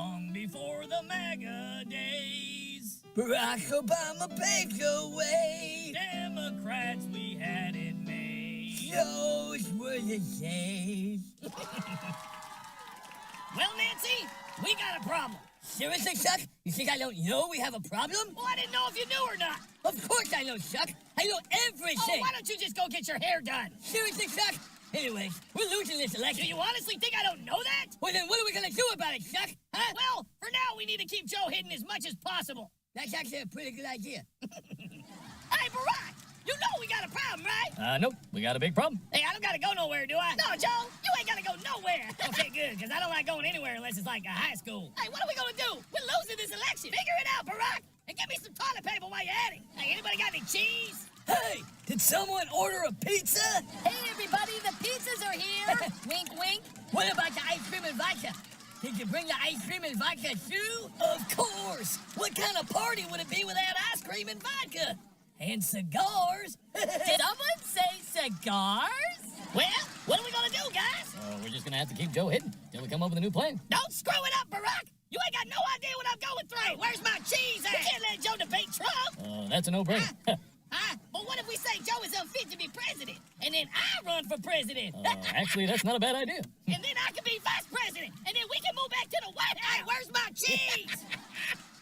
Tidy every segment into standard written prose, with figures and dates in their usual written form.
long before the MAGA days. Barack Obama paved the way. Democrats, we had it made. Those were the days. Well, Nancy, we got a problem. Seriously, Chuck? You think I don't know we have a problem? Well, I didn't know if you knew or not. Of course I know, Chuck. I know everything. Oh, why don't you just go get your hair done? Seriously, Chuck? Anyways, we're losing this election. Do you honestly think I don't know that? Well, then what are we going to do about it, Chuck? Huh? Well, for now, we need to keep Joe hidden as much as possible. That's actually a pretty good idea. Hey, Barack, you know we got a problem, right? Nope. We got a big problem. Hey, I don't got to go nowhere, do I? No, Joe, you ain't got to go nowhere. Okay, good, because I don't like going anywhere unless it's like a high school. Hey, what are we going to do? We're losing this election. Figure it out, Barack. And get me some toilet paper while you're at it. Hey, anybody got any cheese? Hey, did someone order a pizza? Hey, everybody, the pizzas are here. Wink, wink. What about the ice cream and vodka? Did you bring the ice cream and vodka too? Of course. What kind of party would it be without ice cream and vodka? And cigars. Did someone say cigars? Well, what are we going to do, guys? We're just gonna have to keep Joe hidden till we come up with a new plan. Don't screw it up, Barack. You ain't got no idea what I'm going through. Hey, where's my cheese at? You can't let Joe debate Trump. That's a no-brainer. But what if we say Joe is unfit to be president, and then I run for president? Actually, that's not a bad idea. And then I can be vice president, and then we can move back to the White House. Hey, where's my cheese?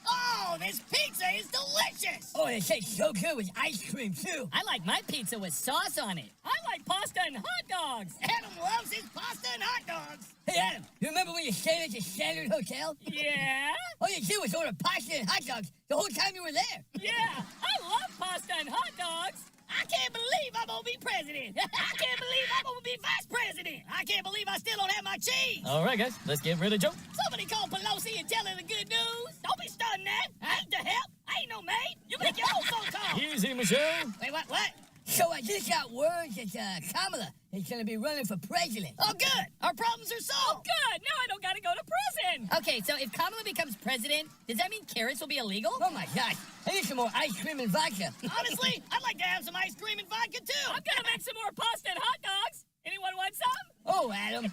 Oh, this pizza is delicious. Oh, it tastes so good with ice cream too. I like my pizza with sauce on it. I like pasta and hot dogs. Adam loves his pasta and hot dogs. Hey, Adam, you remember when you stayed at the Standard Hotel? Yeah? All you did was order pasta and hot dogs the whole time you were there. Yeah, I love pasta and hot dogs. I can't believe I'm going to be president. I can't believe I'm going to be vice president. I can't believe I still don't have my cheese. All right, guys, let's get rid of Joe. Somebody call Pelosi and tell her the good news. Don't be starting that. I ain't the help. I ain't no maid. You make your own phone call. Easy, Michelle. Wait, what? So I just got word that Kamala is going to be running for president. Oh, good. Our problems are solved. Good, now I don't gotta go to prison. Okay, so if Kamala becomes president, does that mean carrots will be illegal? Oh my gosh, I need some more ice cream and vodka. Honestly, I'd like to have some ice cream and vodka, too. I'm gonna make some more pasta and hot dogs. Anyone want some? Oh, Adam.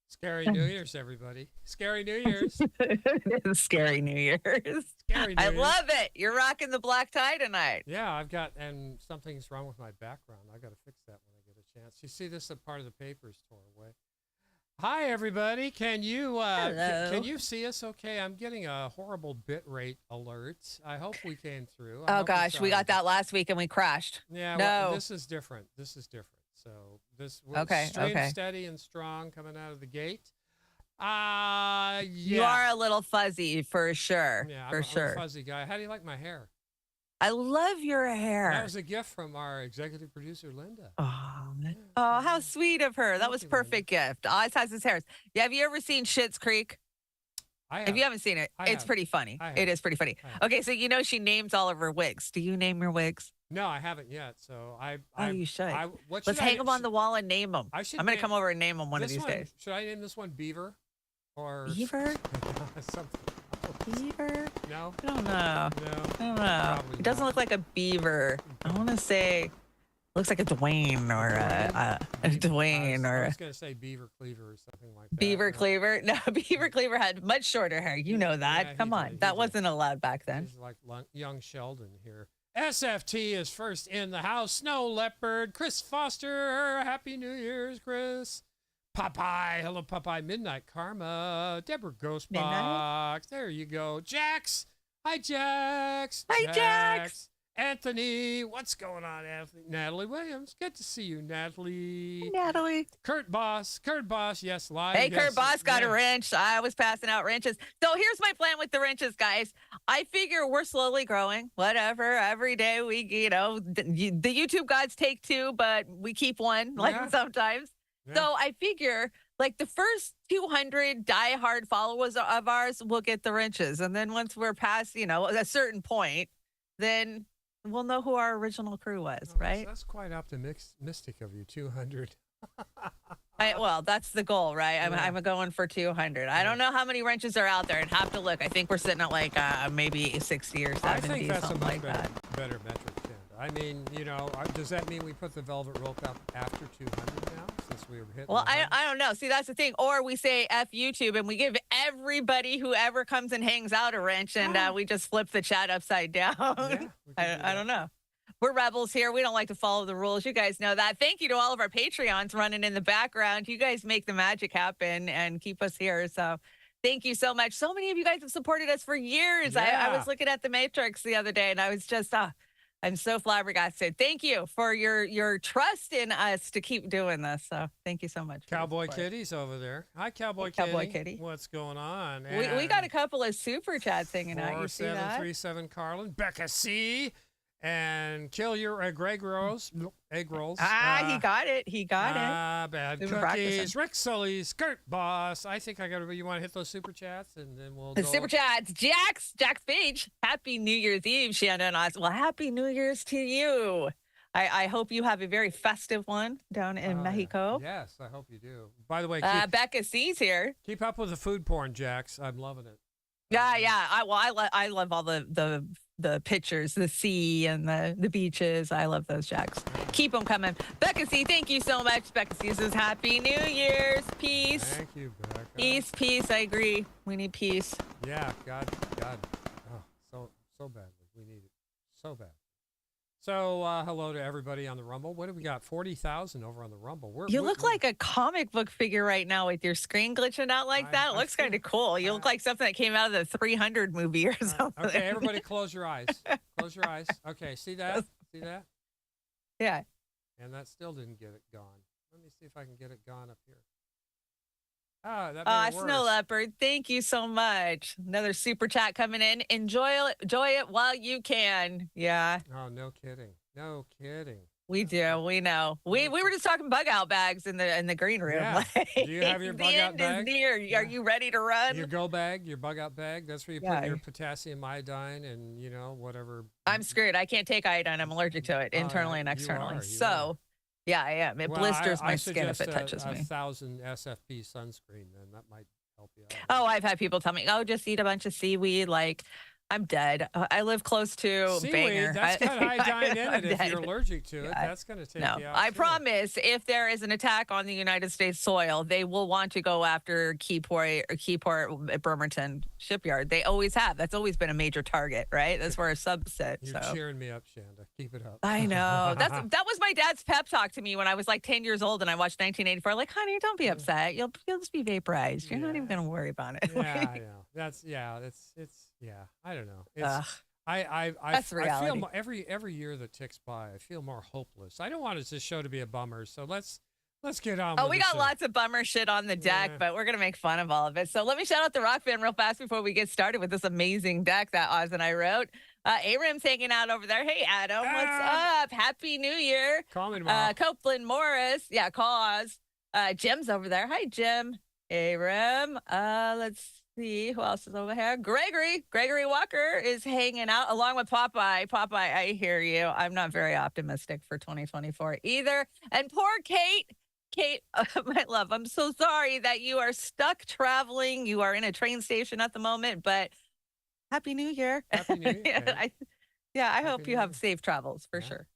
Scary New Year's, everybody. Scary New Year's. Scary New Year's. Scary New I Year's. love it. You're rocking the black tie tonight. Yeah, and something's wrong with my background. I got to fix that when I get a chance. You see, this is part of the papers tore away. Hi, everybody. Can you can you see us okay? I'm getting a horrible bit rate alert. I hope we came through. Oh, gosh. We got that last week and we crashed. Yeah, no. Well, this is different. So we're okay. steady and strong coming out of the gate. Yeah. You are a little fuzzy for sure. Yeah, I'm a fuzzy guy. How do you like my hair? I love your hair. That was a gift from our executive producer, Linda. Oh, how sweet of her. That was perfect gift. Eyes has his hairs. Yeah, have you ever seen Schitt's Creek? I have. If you haven't seen it, it's pretty funny. It is pretty funny. Okay, so you know she names all of her wigs. Do you name your wigs? No, I haven't yet. So you should. Let's hang them on the wall and name them. I'm going to come over and name them one of these days. Should I name this one Beaver? Or Beaver? Something. Beaver? No. I don't know. No. It doesn't look like a beaver. I want to say looks like a Dwayne or a Dwayne or. I was going to say Beaver Cleaver or something like that. Beaver Cleaver? No, Beaver Cleaver had much shorter hair. You know that. Yeah, Come on. That wasn't allowed back then. He's like young Sheldon here. SFT is first in the house. Snow Leopard, Chris Foster, Happy New Year's, Chris. Popeye, hello Popeye. Midnight Karma, Deborah Ghostbox. There you go. Jax, hi Jax. Hi, Jax. Anthony, what's going on, Anthony? Natalie Williams, good to see you, Natalie. Hey, Natalie. Kurt Boss, yes, live. Hey, yes, Kurt Boss got a yeah. wrench. I was passing out wrenches. So here's my plan with the wrenches, guys. I figure we're slowly growing. Whatever. Every day we, the YouTube gods take 2, but we keep 1, like sometimes. Yeah. So I figure like the first 200 diehard followers of ours will get the wrenches. And then once we're past, a certain point, then we'll know who our original crew was, right? That's quite optimistic of you, 200. Well, that's the goal, right? I'm going for 200. I don't know how many wrenches are out there. I'd have to look. I think we're sitting at like maybe 60 or 70, I think that's something a like much that. better metric, Ken. I mean, does that mean we put the velvet rope up after 200 now, since we were hitting? Well, I don't know. See, that's the thing. Or we say F YouTube and we give everybody who ever comes and hangs out a wrench, and we just flip the chat upside down. Yeah, I don't know. We're rebels here. We don't like to follow the rules. You guys know that. Thank you to all of our Patreons running in the background. You guys make the magic happen and keep us here. So thank you so much. So many of you guys have supported us for years. Yeah. I was looking at the Matrix the other day, and I was just, I'm so flabbergasted. Thank you for your trust in us to keep doing this. So thank you so much. Cowboy Kitty's over there. Hi, Cowboy Kitty. What's going on? We got a couple of super chats hanging out. You see that? 4737 Carlin, Becca C, and Kill Your Egg Rolls. Egg rolls. He got it. He got it. Bad We've been cookies. practicing. Rick Sully, Skirt Boss. I think I got to. You want to hit those super chats, and then we'll The go. super chats. Jax Page. Happy New Year's Eve, Shannon. Well, happy New Year's to you. I hope you have a very festive one down in Mexico. Yes, I hope you do. By the way, Becca C's here. keep up with the food porn, Jax. I'm loving it. Yeah. I love all the pictures, the sea and the beaches. I love those, Jacks. Keep them coming. Becca C, thank you so much. Becca C says Happy New Year's. Peace. Thank you, Becca. Peace. I agree. We need peace. Yeah, God. Oh, so badly. We need it so bad. So, hello to everybody on the Rumble. What do we got? 40,000 over on the Rumble. You look like a comic book figure right now with your screen glitching out like that. It looks kind of cool. You look like something that came out of the 300 movie or something. Okay, everybody close your eyes. Close your eyes. Okay, see that? See that? Yeah. And that still didn't get it gone. Let me see if I can get it gone up here. Ah, that made it worse. Snow Leopard, thank you so much. Another super chat coming in. Enjoy it while you can. Yeah. Oh, no kidding. No kidding. We do. We know. We were just talking bug out bags in the green room. Yeah. Do you have your bug out bag? The end is near. Yeah. Are you ready to run? Your go bag, your bug out bag. That's where you put your potassium iodine and whatever. I'm screwed. I can't take iodine. I'm allergic to it internally and externally. You are. Yeah, I am. It blisters my skin if it touches me. 1,000 SFP sunscreen, then that might help you out. Oh, I've had people tell me, just eat a bunch of seaweed. Like, I'm dead. I live close to seaweed, Bangor. that's got iodine in it. If dead. you're allergic to it, that's going to take you out. I too. promise if there is an attack on the United States soil, they will want to go after Keyport Bremerton shipyard. They always have. That's always been a major target, right? That's where a subset. You're cheering me up, Shanda. Keep it up. I know. That was my dad's pep talk to me when I was like 10 years old and I watched 1984. Like, honey, don't be upset. You'll just be vaporized. You're not even going to worry about it. Yeah, I know. I don't know. I That's reality. feel every year that ticks by, I feel more hopeless. I don't want this show to be a bummer, so let's get on. We got lots of bummer shit on the deck, but we're gonna make fun of all of it. So let me shout out the Rock Band real fast before we get started with this amazing deck that Oz and I wrote. Aram's hanging out over there. Hey Adam, what's up? Happy New Year. Call me tomorrow. Copeland Morris, call Oz. Jim's over there. Hi Jim. Aram. Let's see who else is over here. Gregory Walker is hanging out along with Popeye. Popeye, I hear you. I'm not very optimistic for 2024 either. And poor Kate, my love, I'm so sorry that you are stuck traveling. You are in a train station at the moment, but Happy New Year. Happy New Year. I hope you have safe travels for sure.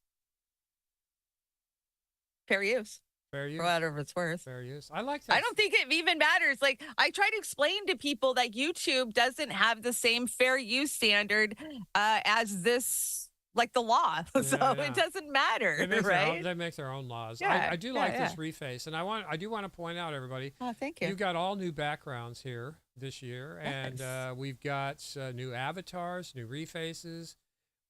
Fair use. Fair use. For whatever it's worth. Fair use. I like that. I don't think it even matters. Like, I try to explain to people that YouTube doesn't have the same fair use standard as this like the law, so Yeah. it doesn't matter, They make their own laws. Yeah, I do like this reface, and I do want to point out, everybody. Oh, thank you. You've got all new backgrounds here this year, and we've got new avatars, new refaces.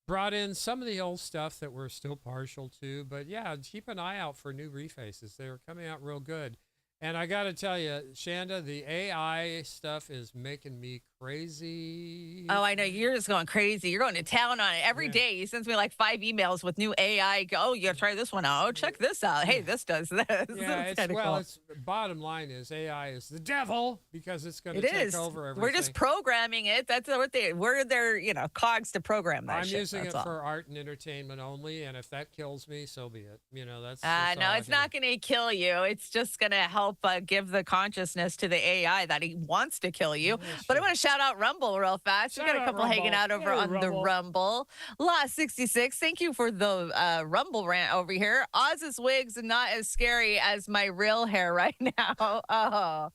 Brought in some of the old stuff that we're still partial to, but yeah, keep an eye out for new refaces. They're coming out real good. And I got to tell you, Shanda, the AI stuff is making me crazy. Oh, I know. You're just going crazy. You're going to town on it every day. He sends me like 5 emails with new AI. Oh, you got to try this one out. Oh, check this out. Hey, this does this. Yeah, it's bottom line is AI is the devil because it's going to take over everything. We're just programming it. That's what we're their, cogs to program that I'm shit. using That's it all. for art and entertainment only, and if that kills me, so be it. That's no, it's not going to kill you. It's just going to help give the consciousness to the AI that he wants to kill you. But I want to shout out Rumble real fast. We got a couple hanging out over on the Rumble. Law66, thank you for the Rumble rant over here. Oz's wigs are not as scary as my real hair right now. Oh.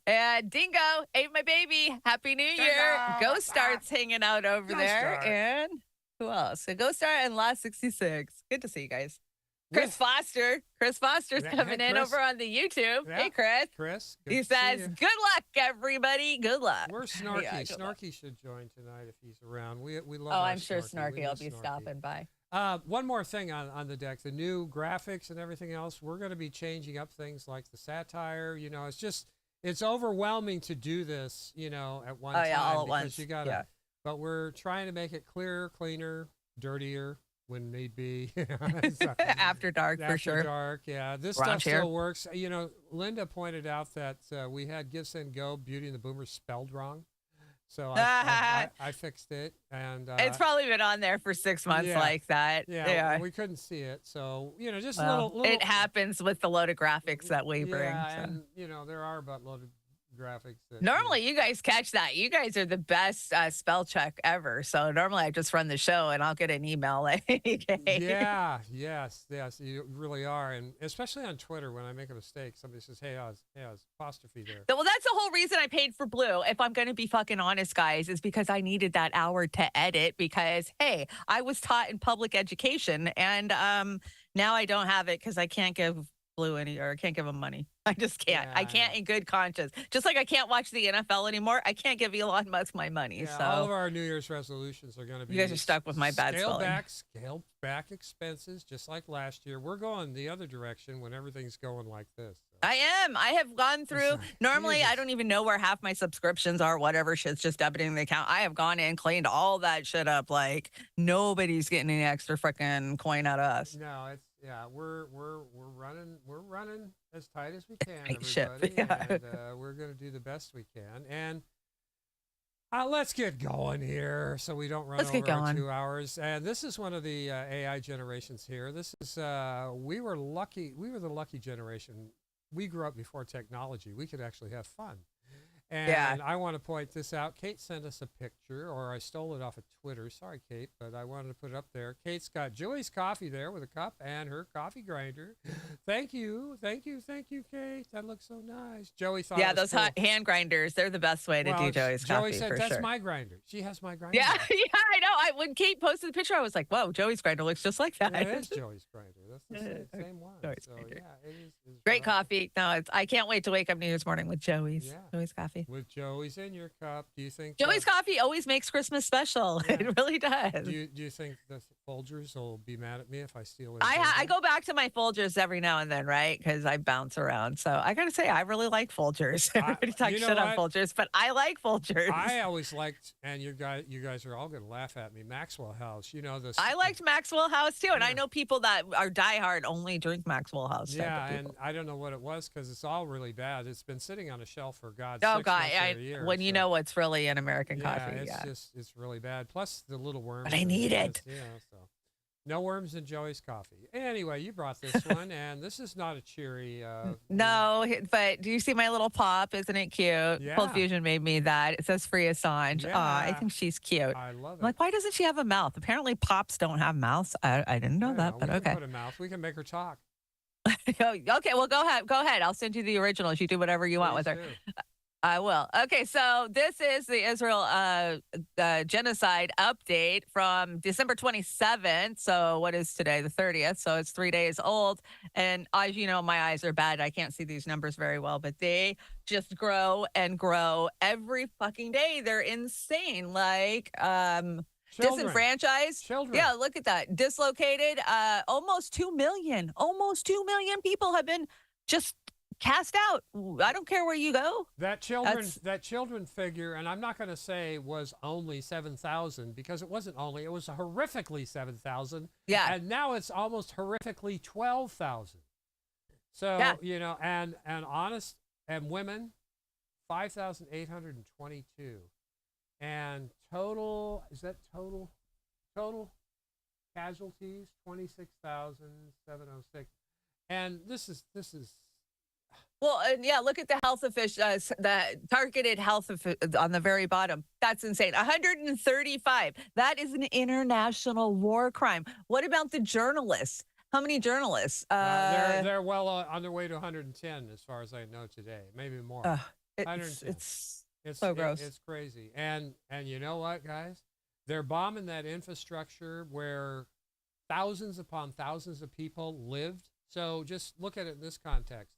And Dingo ate my baby. Happy New Year. Ghost Start's hanging out over there. And who else? So Ghost Star and Law66. Good to see you guys. Chris Foster. Chris Foster's coming in over on the YouTube. Yeah. Hey, Chris. Chris. He says, good luck, everybody. Good luck. Where's Snarky? Yeah, Snarky should join tonight if he's around. We love I'm sure Snarky will be stopping by. One more thing on the deck. The new graphics and everything else, we're going to be changing up things like the satire. It's overwhelming to do this, at one time. All at because once. You gotta, But we're trying to make it clearer, cleaner, dirtier. When need be. After dark, for sure. After dark, yeah. This stuff still works. Linda pointed out that we had Give, Send, Go, Beauty and the Boomers spelled wrong. So I fixed it. And it's probably been on there for 6 months like that. Yeah, we couldn't see it. So, just a little... It happens with the load of graphics that we bring. Yeah, and, there are about loaded graphics. Normally, you guys catch that. You guys are the best spell check ever. So normally I just run the show and I'll get an email any day. Yeah, yes, you really are. And especially on Twitter, when I make a mistake, somebody says, hey, Oz, apostrophe there. Well, that's the whole reason I paid for Blue. If I'm going to be fucking honest, guys, is because I needed that hour to edit because, hey, I was taught in public education and now I don't have it because I can't give Blue I can't give him money. I just can't. I can't in good conscience. Just like I can't watch the NFL anymore. I can't give Elon Musk my money. Yeah, so all of our New Year's resolutions are going to be. You guys are stuck with my bad spelling. Scale back expenses, just like last year. We're going the other direction when everything's going like this. So. I am. I have gone through. Normally, I don't even know where half my subscriptions are. Whatever shit's just debiting the account. I have gone in, cleaned all that shit up. Like nobody's getting any extra freaking coin out of us. No, it's. Yeah, we're running as tight as we can, everybody, and we're going to do the best we can. And let's get going here, so we don't run over our 2 hours. And this is one of the AI generations here. This is we were lucky. We were the lucky generation. We grew up before technology. We could actually have fun. And I want to point this out. Kate sent us a picture, or I stole it off of Twitter. Sorry, Kate, but I wanted to put it up there. Kate's got Julie's coffee there with a cup and her coffee grinder. Thank you, Kate. That looks so nice. Joey thought it was those cool. hand grinders, they're the best way to do Joey's coffee. Joey said, for that's sure. my grinder. She has my grinder. Yeah, I know. When Kate posted the picture, I was like, whoa, Joey's grinder looks just like that. Yeah, it is Joey's grinder. That's the same one. So, yeah, it is great coffee. No, I can't wait to wake up New Year's morning with Joey's. Yeah. Joey's coffee. With Joey's in your cup, do you think Joey's coffee always makes Christmas special? Yeah. It really does. Do you think the Folgers will be mad at me if I steal it? I go back to my Folgers every now and then, right? Because I bounce around. So I gotta say, I really like Folgers. Everybody talks shit on Folgers, but I like Folgers. I always liked, and you guys are all gonna laugh at me, Maxwell House. This. I liked Maxwell House too, and I know people that are diehard only drink Maxwell House. Yeah, and I don't know what it was because it's all really bad. It's been sitting on a shelf for God. When you know what's really an American coffee. It's really bad. Plus the little worms. But I need it. Yeah, so no worms in Joey's coffee. Anyway, you brought this one, and this is not a cheery. No, but do you see my little pop? Isn't it cute? Yeah. Cold Fusion made me that. It says Free Assange. Yeah. I think she's cute. I love it. I'm like, why doesn't she have a mouth? Apparently, pops don't have mouths. I didn't know that, but we okay. Can put a mouth. We can make her talk. Okay, well, go ahead. I'll send you the original. You do whatever you want with her. I will. Okay, so this is the Israel genocide update from December 27th. So what is today? The 30th. So it's 3 days old. And as you know, my eyes are bad. I can't see these numbers very well, but they just grow and grow every fucking day. They're insane. Like, disenfranchised. Children. Yeah, look at that. Dislocated. Almost 2 million. Almost 2 million people have been just cast out. I don't care where you go. That children figure, and I'm not going to say was only 7,000 because it wasn't only. It was horrifically 7,000. Yeah. And now it's almost horrifically 12,000. So you know, and honest and women, 5,822, and total casualties 26,706, and this is. Well, yeah, look at the health officials, the targeted health on the very bottom. That's insane. 135. That is an international war crime. What about the journalists? How many journalists? They're well on their way to 110, as far as I know today, maybe more. It's so gross. It's crazy. And you know what, guys? They're bombing that infrastructure where thousands upon thousands of people lived. So just look at it in this context.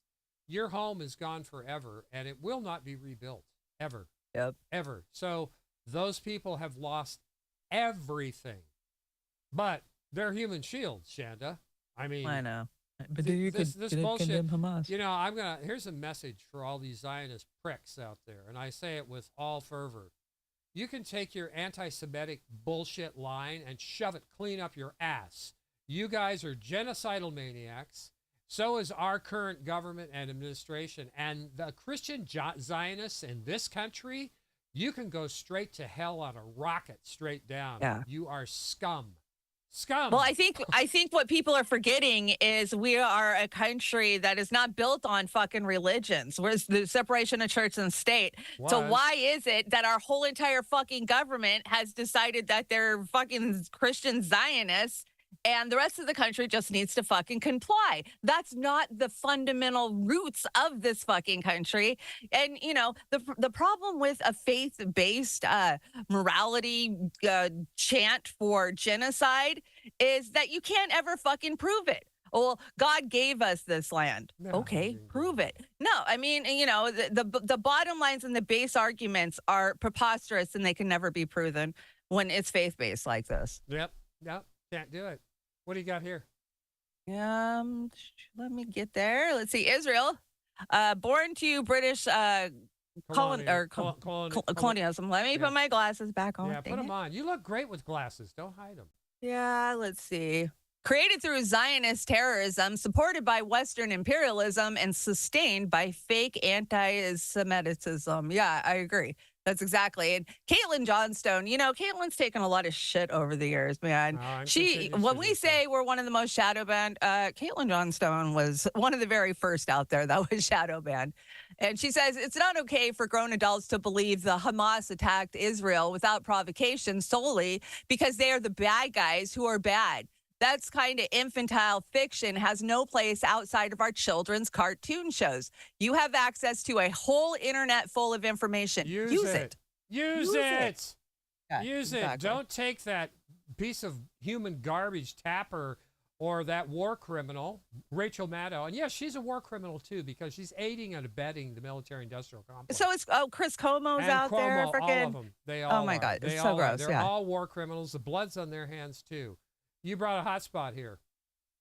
Your home is gone forever, and it will not be rebuilt, ever. Yep. Ever. So those people have lost everything. But they're human shields, Shanda. I mean, I know. But this bullshit, Hamas. You know, here's a message for all these Zionist pricks out there, and I say it with all fervor. You can take your anti-Semitic bullshit line and shove it clean up your ass. You guys are genocidal maniacs. So is our current government and administration. And the Christian Zionists in this country, you can go straight to hell on a rocket straight down. Yeah. You are scum. Scum. Well, I think what people are forgetting is we are a country that is not built on fucking religions. Where's the separation of church and state? So why is it that our whole entire fucking government has decided that they're fucking Christian Zionists and the rest of the country just needs to fucking comply? That's not the fundamental roots of this fucking country. And, you know, the problem with a faith-based morality chant for genocide is that you can't ever fucking prove it. Well, God gave us this land. Okay, prove it. No, I mean, you know, the bottom lines and the base arguments are preposterous and they can never be proven when it's faith-based like this. Yep, can't do it. What do you got here? Let me get there. Let's see. Israel, born to British colonialism. Let me put my glasses back on. Yeah, put them on. You look great with glasses. Don't hide them. Yeah, let's see. Created through Zionist terrorism, supported by Western imperialism, and sustained by fake anti-Semitism. Yeah, I agree. That's exactly. And Caitlin Johnstone, you know, Caitlin's taken a lot of shit over the years, man. When we say we're one of the most shadow banned, Caitlin Johnstone was one of the very first out there that was shadow banned. And she says it's not okay for grown adults to believe the Hamas attacked Israel without provocation solely because they are the bad guys who are bad. That's kind of infantile fiction, has no place outside of our children's cartoon shows. You have access to a whole internet full of information. Use it. Use it. Yeah, use it. Don't take that piece of human garbage, Tapper, or that war criminal, Rachel Maddow. And yes, she's a war criminal too because she's aiding and abetting the military-industrial complex. So it's Chris Cuomo's and out there. All of them. They all my are. God, it's so gross. They're all war criminals. The blood's on their hands too. You brought a hot spot here.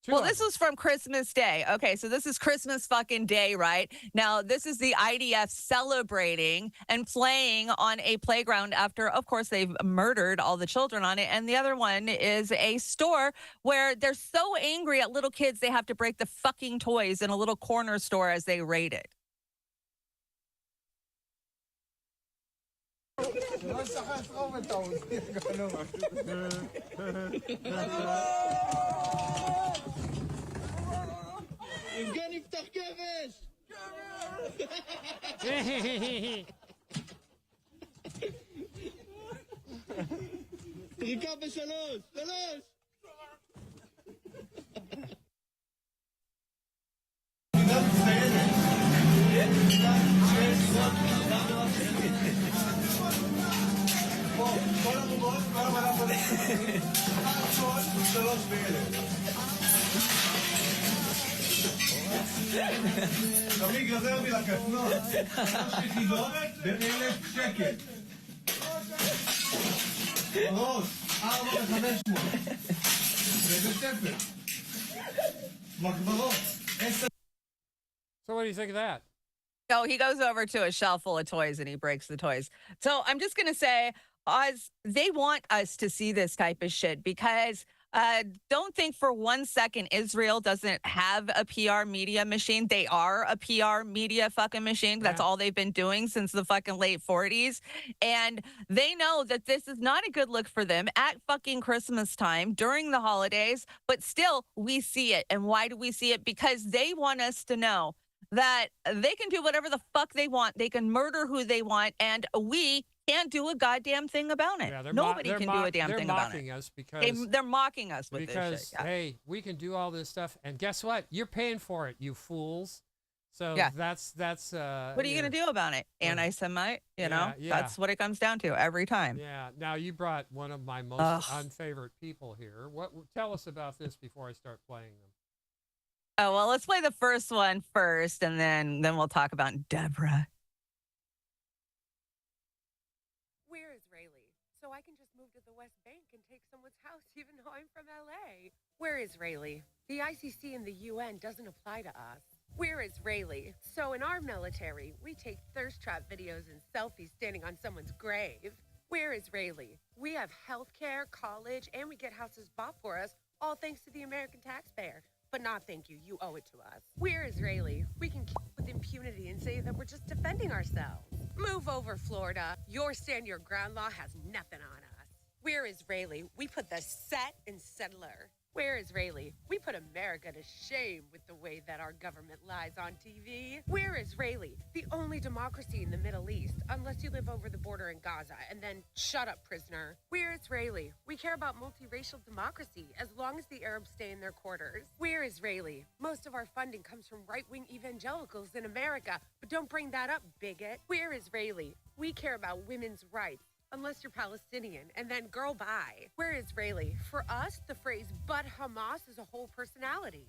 Well, this was from Christmas Day. Okay, so this is Christmas fucking Day, right? Now, this is the IDF celebrating and playing on a playground after, of course, they've murdered all the children on it. And the other one is a store where they're so angry at little kids, they have to break the fucking toys in a little corner store as they raid it. תמיד גזר בי לקטנות. 3 יחידות ב1,000 שקל. ראש, 4,500. בבית ספר. מגברות, 10. So what do you think of that? So he goes over to a shelf full of toys and he breaks the toys. So I'm just going to say, Oz, they want us to see this type of shit because don't think for 1 second Israel doesn't have a PR media machine. They are a PR media fucking machine. That's all they've been doing since the fucking late 40s. And they know that this is not a good look for them at fucking Christmas time during the holidays. But still, we see it. And why do we see it? Because they want us to know that they can do whatever the fuck they want. They can murder who they want. And we can't do a goddamn thing about it. Yeah, Nobody can do a damn thing about it. They're mocking us because they're mocking us with because this shit. Yeah. hey, we can do all this stuff, and guess what? You're paying for it, you fools. So that's what are you gonna do about it? Anti-Semite, you know? Yeah. That's what it comes down to every time. Yeah. Now you brought one of my most unfavorite people here. Tell us about this before I start playing them. Oh well, let's play the first one first, and then we'll talk about Deborah. We're Israeli, so I can just move to the West Bank and take someone's house even though I'm from LA. We're Israeli. The ICC and the UN doesn't apply to us. We're Israeli, so in our military, we take thirst trap videos and selfies standing on someone's grave. We're Israeli. We have health care, college, and we get houses bought for us, all thanks to the American taxpayer. But not thank you, you owe it to us. We're Israeli. We can keep with impunity and say that we're just defending ourselves. Move over, Florida. Your stand your ground law has nothing on us. We're Israeli. We put the set in settler. We're Israeli. We put America to shame with the way that our government lies on TV. We're Israeli, the only democracy in the Middle East, unless you live over the border in Gaza, and then shut up, prisoner. We're Israeli. We care about multiracial democracy as long as the Arabs stay in their quarters. We're Israeli. Most of our funding comes from right-wing evangelicals in America, but don't bring that up, bigot. We're Israeli. We care about women's rights. Unless you're Palestinian, and then girl bye. We're Israeli. For us, the phrase "but Hamas" is a whole personality.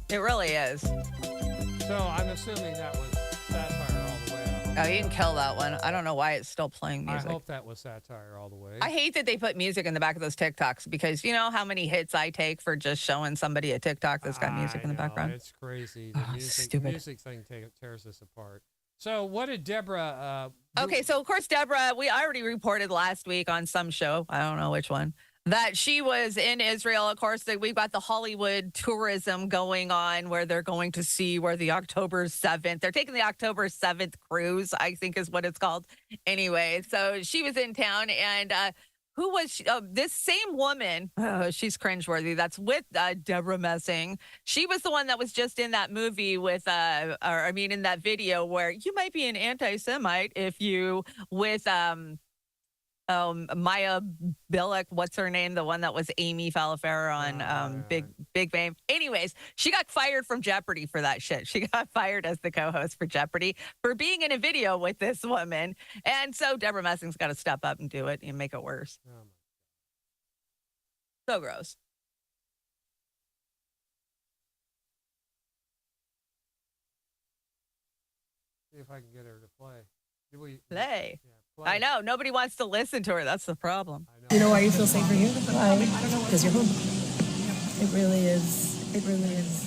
It really is. So I'm assuming that was satire all the way. Oh, you can kill that one. I don't know why it's still playing music. I hope that was satire all the way. I hate that they put music in the back of those TikToks because you know how many hits I take for just showing somebody a TikTok that's got music in the background? It's crazy. The music thing tears us apart. So what did Deborah Okay, so of course, Deborah, we already reported last week on some show, I don't know which one, that she was in Israel. Of course, we've got the Hollywood tourism going on where they're going to see where the October 7th, they're taking the October 7th cruise, I think is what it's called. Anyway, so she was in town and who was she? Oh, this same woman, she's cringeworthy, that's with Deborah Messing. She was the one that was just in that movie with, in that video where you might be an anti-Semite if you, with Maya Billick, what's her name? The one that was Amy Falafera on Big Bang. Anyways, she got fired from Jeopardy for that shit. She got fired as the co-host for Jeopardy for being in a video with this woman. And so Deborah Messing's got to step up and do it and make it worse. So gross. See if I can get her to play. Play. Yeah, play. I know. Nobody wants to listen to her. That's the problem. You know why you feel safer here? Why? Because you're home. It really is. It really is.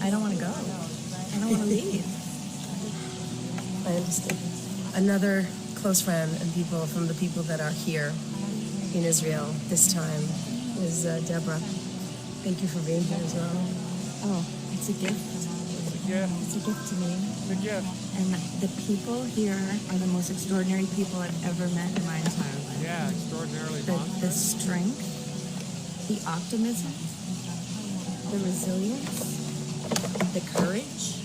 I don't want to go. I don't want to leave. I understand. Another close friend and people from the people that are here in Israel this time is Deborah. Thank you for being here as well. Oh, it's a gift. It's a gift to me. It's a gift. And the people here are the most extraordinary people I've ever met in my entire life. Yeah, extraordinarily the strength, the optimism, the resilience, the courage.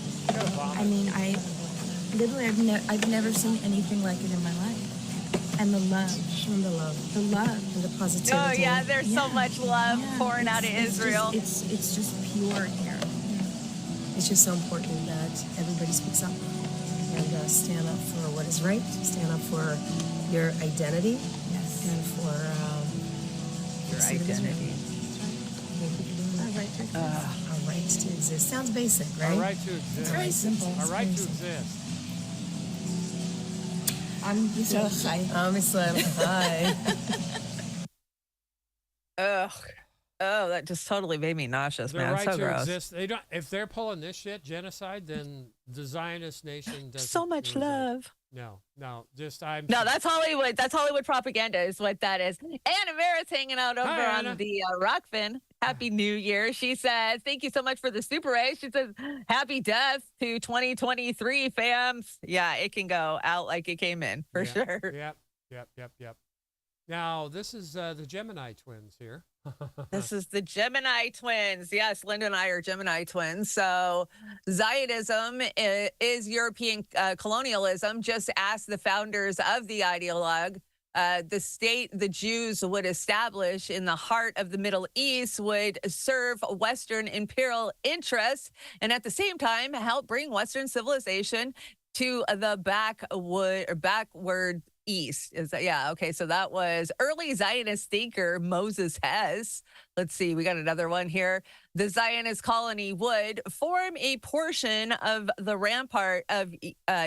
I mean, I've never seen anything like it in my life. And the love. And the love. The love. And the positivity. Oh, yeah, there's so much love pouring out of Israel. It's just pure here. It's just so important that everybody speaks up and stand up for what is right, stand up for your identity and for Your the citizen. identity. Our right to exist. Sounds basic, right? Our right to exist. It's very simple. Our It's right very to simple. exist. I'm Islam. Hi. Ugh. Oh, that just totally made me nauseous, Their man. right So to gross. exist. They don't. If they're pulling this shit, genocide, then the Zionist nation doesn't. So much do that. love. No. Just I'm. No, that's Hollywood. That's Hollywood propaganda is what that is. Anna Mara's hanging out over Hi, on Anna. the Rockfin. Happy New Year. She says, thank you so much for the Super A. She says, happy death to 2023 fams. Yeah, it can go out like it came in for sure. Yep. Now, this is the Gemini twins here. This is the Gemini twins. Yes, Linda and I are Gemini twins. So Zionism is European colonialism. Just ask the founders of the ideologue. The state the Jews would establish in the heart of the Middle East would serve Western imperial interests and at the same time help bring Western civilization to the backward East. Is that, yeah, okay. So that was early Zionist thinker Moses Hess. Let's see, we got another one here. The Zionist colony would form a portion of the rampart of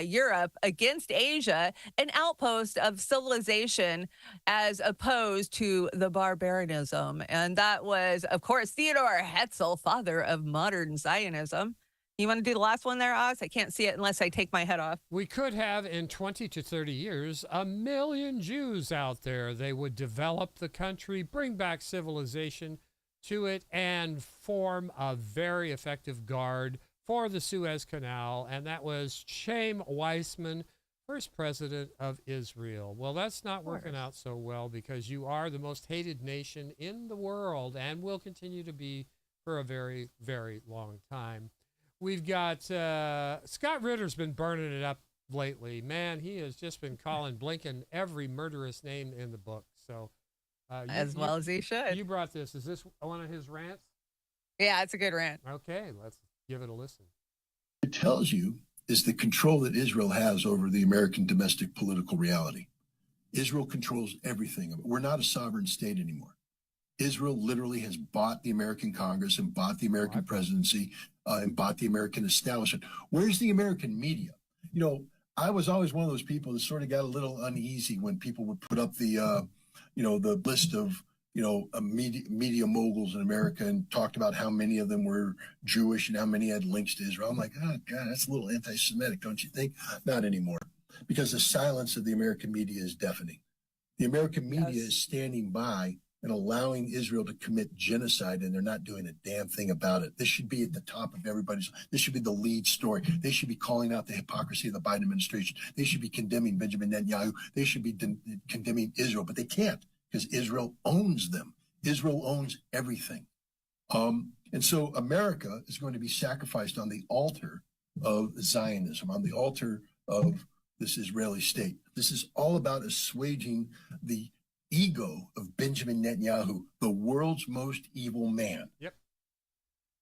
Europe against Asia, an outpost of civilization as opposed to the barbarianism. And that was, of course, Theodor Herzl, father of modern Zionism. You want to do the last one there, Oz? I can't see it unless I take my head off. We could have in 20 to 30 years 1 million Jews out there. They would develop the country, bring back civilization to it, and form a very effective guard for the Suez Canal. And that was Chaim Weizmann, first president of Israel. Well, that's not working out so well because you are the most hated nation in the world and will continue to be for a very, very long time. We've got Scott Ritter's been burning it up lately. Man, he has just been calling Blinken every murderous name in the book. So, as he should. You brought this. Is this one of his rants? Yeah, it's a good rant. Okay, let's give it a listen. It tells you is the control that Israel has over the American domestic political reality. Israel controls everything. We're not a sovereign state anymore. Israel literally has bought the American Congress and bought the American presidency and bought the American establishment. Where's the American media? You know, I was always one of those people that sort of got a little uneasy when people would put up the, the list of, media moguls in America and talked about how many of them were Jewish and how many had links to Israel. I'm like, oh, God, that's a little anti-Semitic, don't you think? Not anymore, because the silence of the American media is deafening. The American media is standing by and allowing Israel to commit genocide, and they're not doing a damn thing about it. This should be at the top of everybody's. This should be the lead story. They should be calling out the hypocrisy of the Biden administration. They should be condemning Benjamin Netanyahu. They should be condemning Israel, but they can't because Israel owns them. Israel owns everything. And so America is going to be sacrificed on the altar of Zionism, on the altar of this Israeli state. This is all about assuaging the ego of Benjamin Netanyahu, the world's most evil man.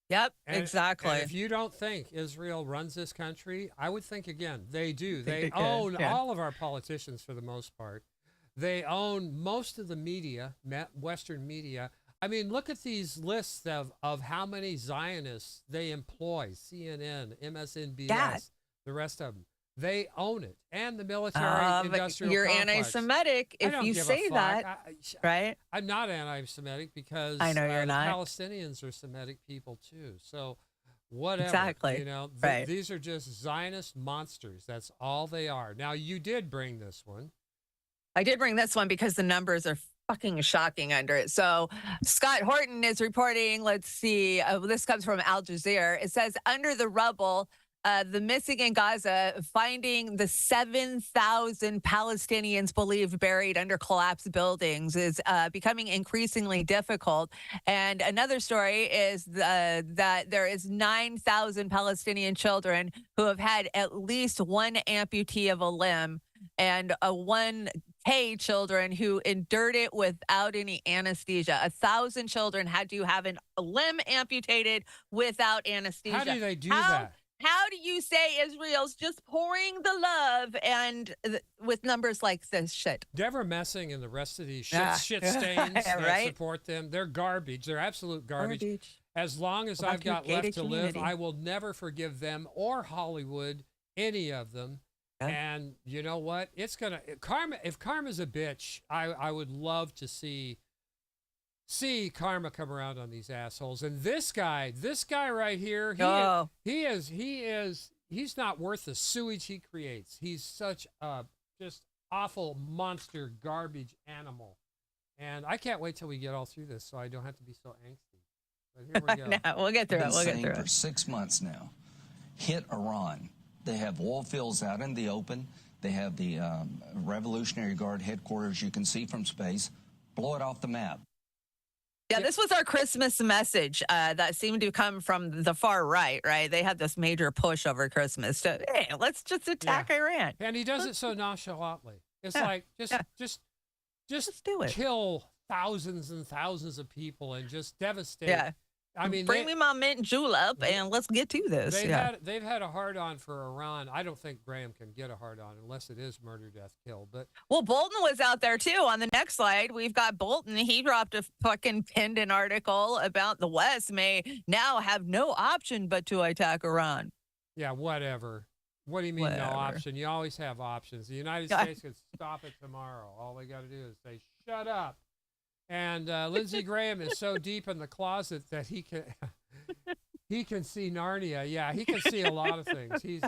Yep, And exactly. if you don't think Israel runs this country, I would think again. They do. They own all of our politicians for the most part. They own most of the media, Western media. I mean, look at these lists of how many Zionists they employ, CNN, MSNBS, the rest of them. They own it, and the military-industrial You're complex. anti-Semitic if you say that, right? I'm not anti-Semitic because I know you're not. Palestinians are Semitic people too. So whatever. Exactly. You know, right. These are just Zionist monsters. That's all they are. Now, you did bring this one. I did bring this one because the numbers are fucking shocking under it. So Scott Horton is reporting, let's see, this comes from Al Jazeera. It says, under the rubble, the missing in Gaza, finding the 7,000 Palestinians believed buried under collapsed buildings is becoming increasingly difficult. And another story is that there is 9,000 Palestinian children who have had at least one amputee of a limb and 1K children who endured it without any anesthesia. 1,000 children had to have a limb amputated without anesthesia. How do they do that? How do you say Israel's just pouring the love and with numbers like this shit? Deborah Messing and the rest of these shit stains that support them, they're garbage. They're absolute garbage. As long as I've got left to live, I will never forgive them or Hollywood, any of them. Yeah. And you know what? It's gonna karma. If karma's a bitch, I would love to see karma come around on these assholes. And this guy right here, he's not worth the sewage he creates. He's such a just awful monster garbage animal. And I can't wait till we get all through this so I don't have to be so angsty. But here we go. No, we'll get through it. We'll get through it. For 6 months now, hit Iran. They have oil fields out in the open. They have the Revolutionary Guard headquarters you can see from space. Blow it off the map. Yeah, this was our Christmas message that seemed to come from the far right, right? They had this major push over Christmas to, hey, let's just attack Iran. And he does it so nonchalantly. It's like, just do it. Kill thousands and thousands of people and just devastate. Yeah. I mean, bring me my mint julep and let's get to this. They've had a hard on for Iran. I don't think Graham can get a hard on unless it is murder, death, kill. But Bolton was out there too. On the next slide, we've got Bolton. He dropped a fucking pinned an article about the West may now have no option but to attack Iran. Yeah, whatever. What do you mean no option? You always have options. The United States could stop it tomorrow. All they got to do is say, "Shut up." And Lindsey Graham is so deep in the closet that he can see Narnia. Yeah, he can see a lot of things. He's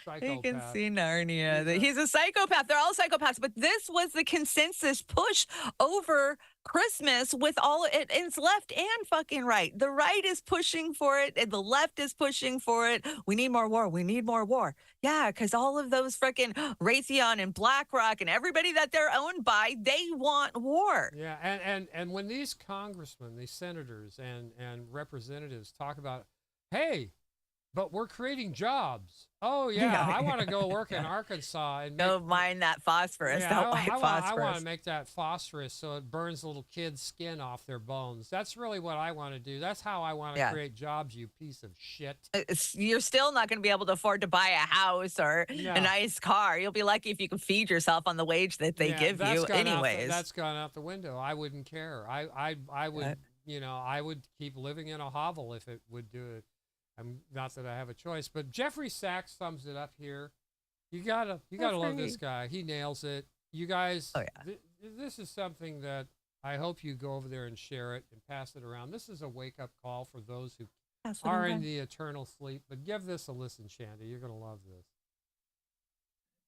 psychopath. He can see Narnia. He's a psychopath. They're all psychopaths. But this was the consensus push over Christmas with all it. It's left and fucking right. The right is pushing for it, and the left is pushing for it. We need more war. We need more war. Yeah, because all of those freaking Raytheon and BlackRock and everybody that they're owned by, they want war. Yeah, and when these congressmen, these senators, and representatives talk about, hey, but we're creating jobs. Oh, yeah, I want to go work in Arkansas. And go mine that phosphorus, that white phosphorus. I want to make that phosphorus so it burns little kids' skin off their bones. That's really what I want to do. That's how I want to create jobs, you piece of shit. You're still not going to be able to afford to buy a house or a nice car. You'll be lucky if you can feed yourself on the wage that they give you anyways. That's gone out the window. I wouldn't care. I would, I would keep living in a hovel if it would do it. Not that I have a choice, but Jeffrey Sachs sums it up here. You gotta love this guy. He nails it. You guys, this is something that I hope you go over there and share it and pass it around. This is a wake-up call for those who are in the eternal sleep. But give this a listen, Shandy. You're gonna love this.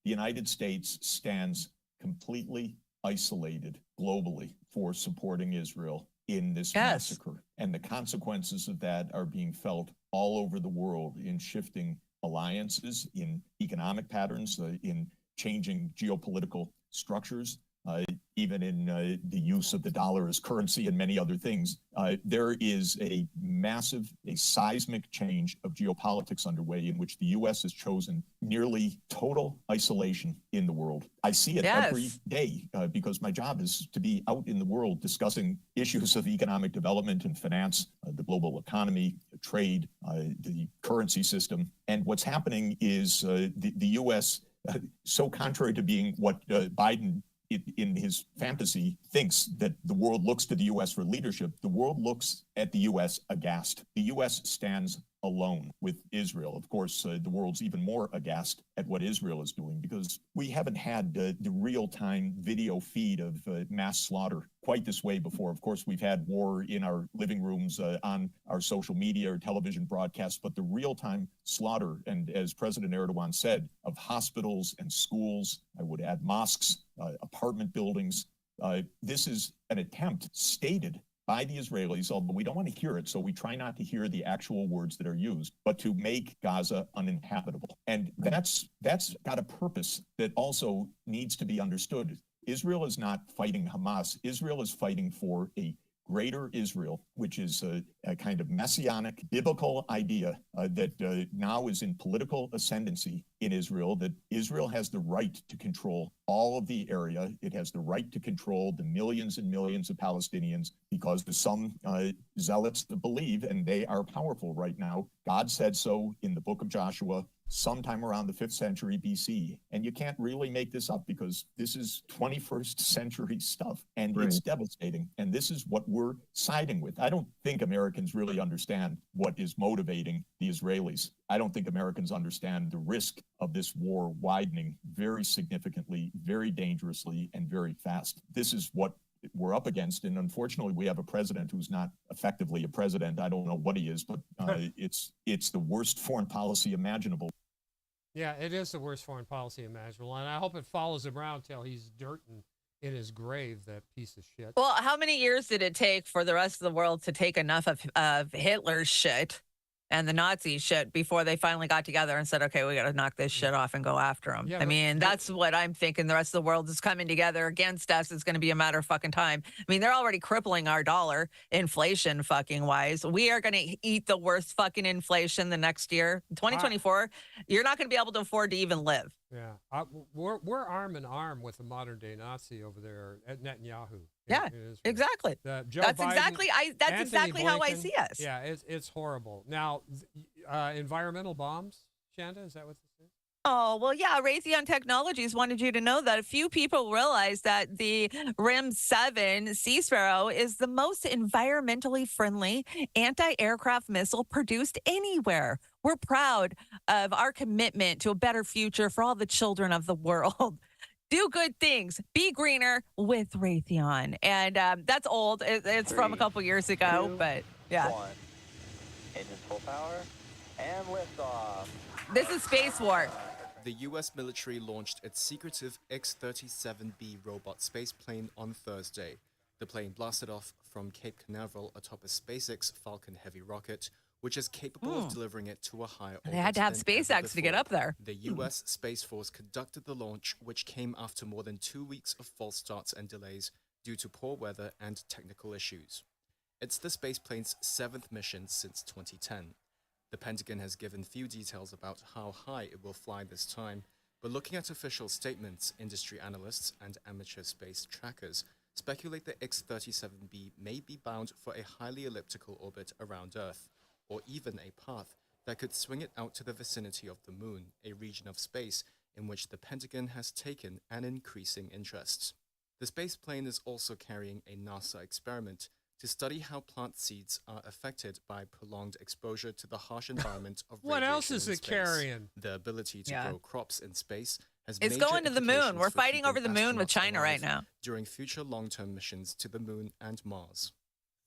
The United States stands completely isolated globally for supporting Israel in this massacre. And the consequences of that are being felt all over the world in shifting alliances, in economic patterns, in changing geopolitical structures, even in the use of the dollar as currency and many other things. There is a seismic change of geopolitics underway in which the U.S. has chosen nearly total isolation in the world. I see it every day because my job is to be out in the world discussing issues of economic development and finance, the global economy, trade, the currency system. And what's happening is the U.S., so contrary to being what Biden in his fantasy thinks that the world looks to the U.S. for leadership, the world looks at the U.S. aghast. The U.S. stands alone with Israel. Of course, the world's even more aghast at what Israel is doing because we haven't had the real-time video feed of mass slaughter quite this way before. Of course, we've had war in our living rooms, on our social media or television broadcasts, but the real-time slaughter, and as President Erdogan said, of hospitals and schools, I would add mosques, apartment buildings, this is an attempt stated by the Israelis, although we don't want to hear it, so we try not to hear the actual words that are used, but to make Gaza uninhabitable. And that's got a purpose that also needs to be understood. Israel is not fighting Hamas. Israel is fighting for a greater Israel, which is a kind of messianic biblical idea that now is in political ascendancy in Israel, that Israel has the right to control all of the area. It has the right to control the millions and millions of Palestinians because some zealots believe, and they are powerful right now. God said so in the book of Joshua sometime around the 5th century BC. And you can't really make this up because this is 21st century stuff and it's devastating. And this is what we're siding with. I don't think Americans really understand what is motivating the Israelis. I don't think Americans understand the risk of this war widening very significantly, very dangerously, and very fast. This is what we're up against. And unfortunately, we have a president who's not effectively a president. I don't know what he is, but it's the worst foreign policy imaginable. Yeah, it is the worst foreign policy imaginable. And I hope it follows him around till he's dirt in his grave, that piece of shit. Well, how many years did it take for the rest of the world to take enough of Hitler's shit and the Nazi shit before they finally got together and said, okay, we got to knock this shit off and go after them? Yeah, I mean, that's what I'm thinking. The rest of the world is coming together against us. It's going to be a matter of fucking time. I mean, they're already crippling our dollar, inflation fucking wise. We are going to eat the worst fucking inflation the next year. 2024, you're not going to be able to afford to even live. Yeah, we're arm in arm with the modern day Nazi over there at Netanyahu. Yeah, exactly. Joe that's Biden, that's exactly how I Blinken. see us. Yeah, it's horrible. Now, environmental bombs, Shanda, is that what this is? Oh, well, yeah. Raytheon Technologies wanted you to know that a few people realize that the RIM-7 Sea Sparrow is the most environmentally friendly anti-aircraft missile produced anywhere. We're proud of our commitment to a better future for all the children of the world. Do good things. Be greener with Raytheon. And that's old. It's from a couple years ago, but yeah. Engine full power and liftoff. This is Space War. The U.S. military launched its secretive X-37B robot spaceplane on Thursday. The plane blasted off from Cape Canaveral atop a SpaceX Falcon Heavy rocket, which is capable of delivering it to a higher orbit. They had to have SpaceX to get up there. The U.S. Space Force conducted the launch, which came after more than 2 weeks of false starts and delays due to poor weather and technical issues. It's the spaceplane's 7th mission since 2010. The Pentagon has given few details about how high it will fly this time, but looking at official statements, industry analysts and amateur space trackers speculate the X-37B may be bound for a highly elliptical orbit around Earth, or even a path that could swing it out to the vicinity of the Moon, a region of space in which the Pentagon has taken an increasing interest. The spaceplane is also carrying a NASA experiment to study how plant seeds are affected by prolonged exposure to the harsh environment of What else radiation is in it space. carrying? The ability to grow crops in space has It's major going to the moon. implications We're for fighting over keeping the moon with astronauts China right alive now. during future long-term missions to the moon and Mars.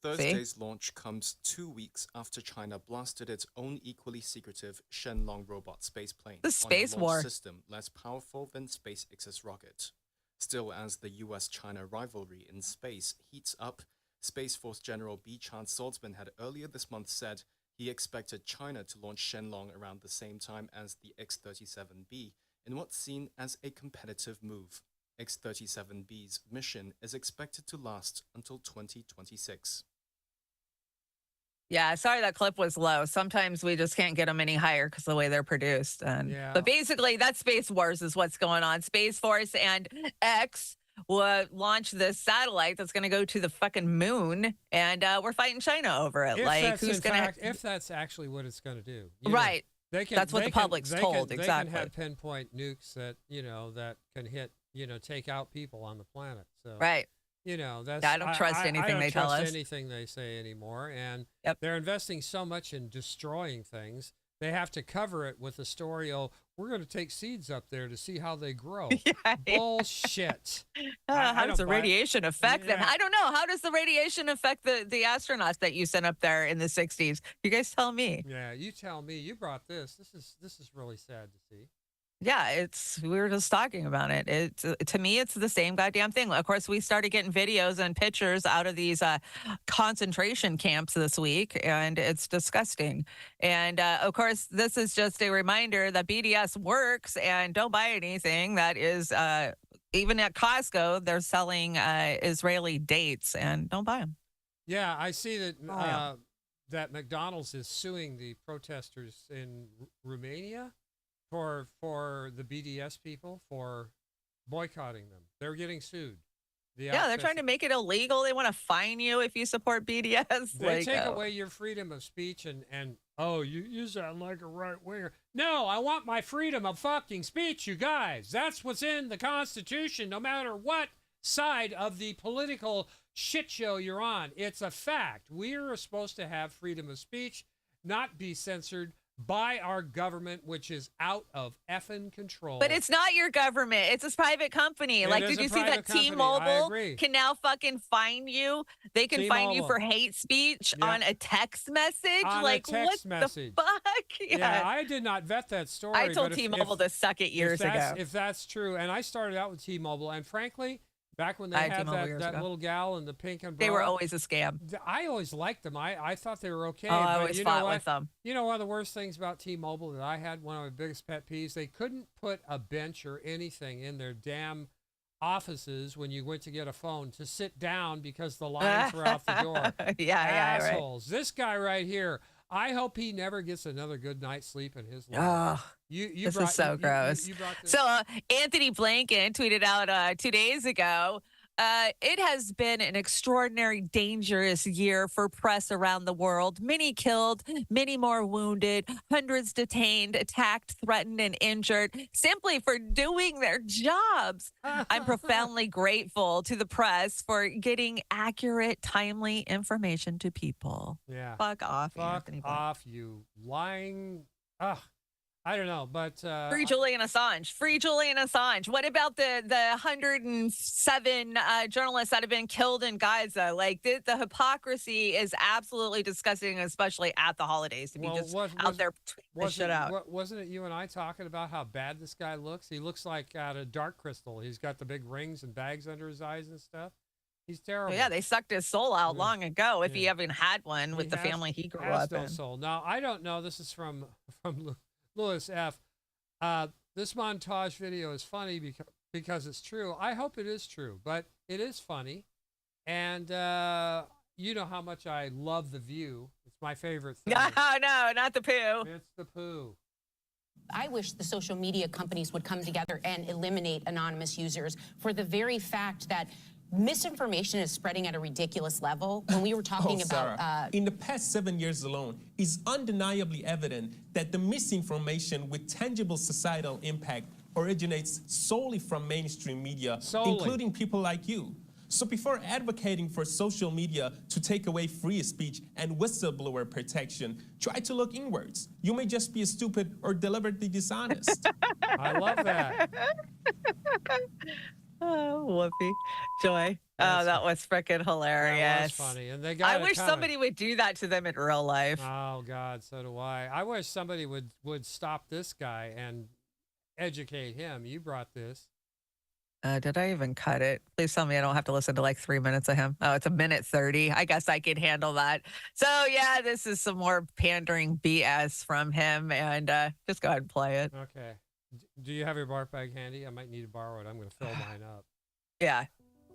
Thursday's launch comes 2 weeks after China blasted its own equally secretive Shenlong robot spaceplane The space on a launch war. system less powerful than SpaceX's rocket. Still, as the US-China rivalry in space heats up, Space Force General B-Chan Saltzman had earlier this month said he expected China to launch Shenlong around the same time as the X-37B in what's seen as a competitive move. X-37B's mission is expected to last until 2026. Yeah, sorry that clip was low. Sometimes we just can't get them any higher because of the way they're produced. But basically, that's Space Wars is what's going on. Space Force and X will launch this satellite that's going to go to the fucking moon, and we're fighting China over it. If that's actually what it's going to do, right? That's what the public's told. They exactly. can have pinpoint nukes that that can hit take out people on the planet. So right. That's I don't trust anything they tell us. I don't trust anything they say anymore. And they're investing so much in destroying things. They have to cover it with a story. Oh, we're going to take seeds up there to see how they grow. Bullshit. How does the radiation affect them? I don't know. How does the radiation affect the astronauts that you sent up there in the 60s? You guys tell me. Yeah, you tell me. You brought this. This is really sad to see. Yeah, we were just talking about it. To me, it's the same goddamn thing. Of course, we started getting videos and pictures out of these concentration camps this week, and it's disgusting. And of course, this is just a reminder that BDS works, and don't buy anything that is, even at Costco, they're selling Israeli dates, and don't buy them. Yeah, I see that that McDonald's is suing the protesters in Romania. For the BDS people, for boycotting them. They're getting sued. Yeah, they're trying to make it illegal. They want to fine you if you support BDS. They take away your freedom of speech and you sound like a right winger. No, I want my freedom of fucking speech, you guys. That's what's in the Constitution, no matter what side of the political shit show you're on. It's a fact. We're supposed to have freedom of speech, not be censored by our government, which is out of effing control. But it's not your government. It's a private company. Like, did you see that T-Mobile can now fucking fine you? They can fine you for hate speech on a text message. On like, a text message. The fuck? Yeah, I did not vet that story. I told T-Mobile to suck it years ago. If that's true, and I started out with T-Mobile, and frankly, back when they had that little gal in the pink umbrella, they were always a scam. I always liked them. I thought they were okay. Oh, I always fought with them. You know, one of the worst things about T-Mobile that I had, one of my biggest pet peeves, they couldn't put a bench or anything in their damn offices when you went to get a phone to sit down because the lines were out the door. Assholes. Right. This guy right here, I hope he never gets another good night's sleep in his life. This is so gross. You brought this. So Anthony Blinken tweeted out 2 days ago, it has been an extraordinary, dangerous year for press around the world. Many killed, many more wounded, hundreds detained, attacked, threatened, and injured simply for doing their jobs. I'm profoundly grateful to the press for getting accurate, timely information to people. Yeah. Fuck off, Fuck Anthony Blinken. off, you lying. I don't know, but free Julian Assange. Free Julian Assange. What about the 107 journalists that have been killed in Gaza? Like the hypocrisy is absolutely disgusting, especially at the holidays to be out there tweeting this shit out. Wasn't it you and I talking about how bad this guy looks? He looks like out of Dark Crystal. He's got the big rings and bags under his eyes and stuff. He's terrible. Yeah, they sucked his soul out long ago. If he even had one with the family he grew up in. Soul. Now I don't know. This is from Louis F. This montage video is funny because it's true. I hope it is true, but it is funny. And you know how much I love The View. It's my favorite thing. No, not the poo. It's the poo. I wish the social media companies would come together and eliminate anonymous users for the very fact that misinformation is spreading at a ridiculous level. When we were talking Sarah, in the past 7 years alone, it's undeniably evident that the misinformation with tangible societal impact originates solely from mainstream media, including people like you. So before advocating for social media to take away free speech and whistleblower protection, try to look inwards. You may just be stupid or deliberately dishonest. I love that. Oh, whoopee. Joy. That was freaking hilarious. That was funny. And they got I wish somebody would do that to them in real life. Oh, God, so do I. I wish somebody would stop this guy and educate him. You brought this. Did I even cut it? Please tell me I don't have to listen to like 3 minutes of him. Oh, it's 1:30. I guess I can handle that. So, yeah, this is some more pandering BS from him. And just go ahead and play it. Okay. Do you have your barf bag handy? I might need to borrow it. I'm going to fill mine up. Yeah.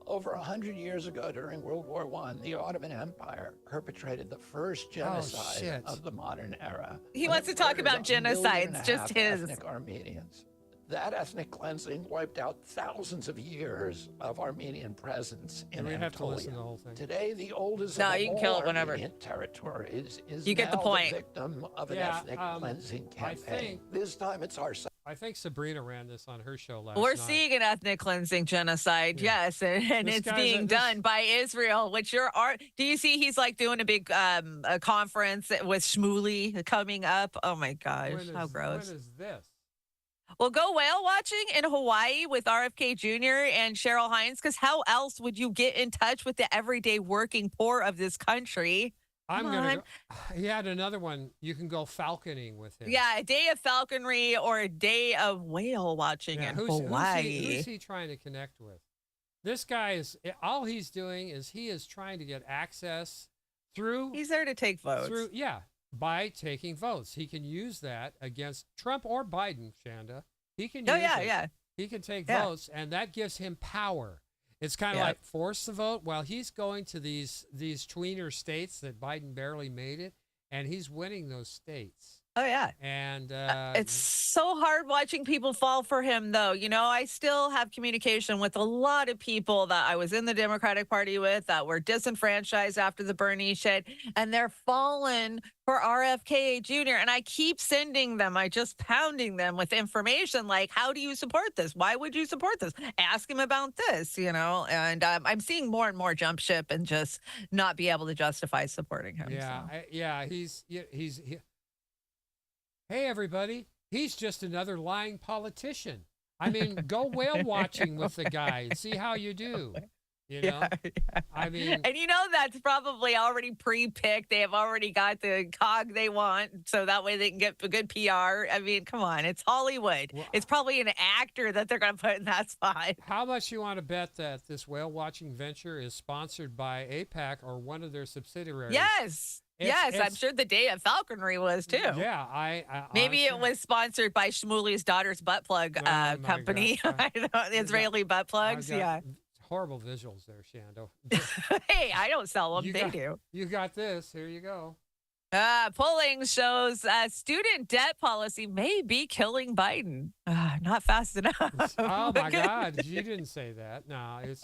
Over 100 years ago, during World War I, the Ottoman Empire perpetrated the first genocide of the modern era. He wants to talk about genocides, just his. Ethnic Armenians. That ethnic cleansing wiped out thousands of years of Armenian presence in Anatolia. Have to listen to the whole thing. Today, the oldest you can kill it whenever. Armenian territories is you get the point. The victim of an ethnic cleansing campaign. This time, it's our side. I think Sabrina ran this on her show last We're night. seeing an ethnic cleansing genocide, yes, and it's being done by Israel, which do you see he's like doing a big a conference with Shmuley coming up? Oh my gosh, how gross. When is this? Well, go whale watching in Hawaii with RFK Jr. and Cheryl Hines, because how else would you get in touch with the everyday working poor of this country? He had another one. You can go falconing with him. Yeah, a day of falconry or a day of whale watching in Hawaii. Who's he trying to connect with? This guy all he's doing is he is trying to get access through. He's there to take votes. By taking votes. He can use that against Trump or Biden, Shanda. He can use it. He can take votes, and that gives him power. It's kind of like force the vote. Well, he's going to these tweener states that Biden barely made it, and he's winning those states. Oh, yeah. And it's so hard watching people fall for him, though. You know, I still have communication with a lot of people that I was in the Democratic Party with that were disenfranchised after the Bernie shit, and they're fallen for RFK Jr. And I keep sending them, I just pounding them with information like, how do you support this? Why would you support this? Ask him about this, you know? And I'm seeing more and more jump ship and just not be able to justify supporting him. Yeah, hey, everybody, he's just another lying politician. I mean, go whale watching with the guy and see how you do. You know? Yeah. I mean... And you know that's probably already pre-picked. They have already got the cog they want, so that way they can get a good PR. I mean, come on. It's Hollywood. Well, it's probably an actor that they're going to put in that spot. How much you want to bet that this whale watching venture is sponsored by AIPAC or one of their subsidiaries? Yes. Yes, I'm sure the Day of Falconry was too. Yeah, maybe it was sponsored by Shmuley's daughter's butt plug company. I know, the Israeli butt plugs. Yeah, horrible visuals there, Shando. Hey, I don't sell them; they do. You got this. Here you go. Polling shows student debt policy may be killing Biden. Not fast enough. Oh my God, you didn't say that. No, it's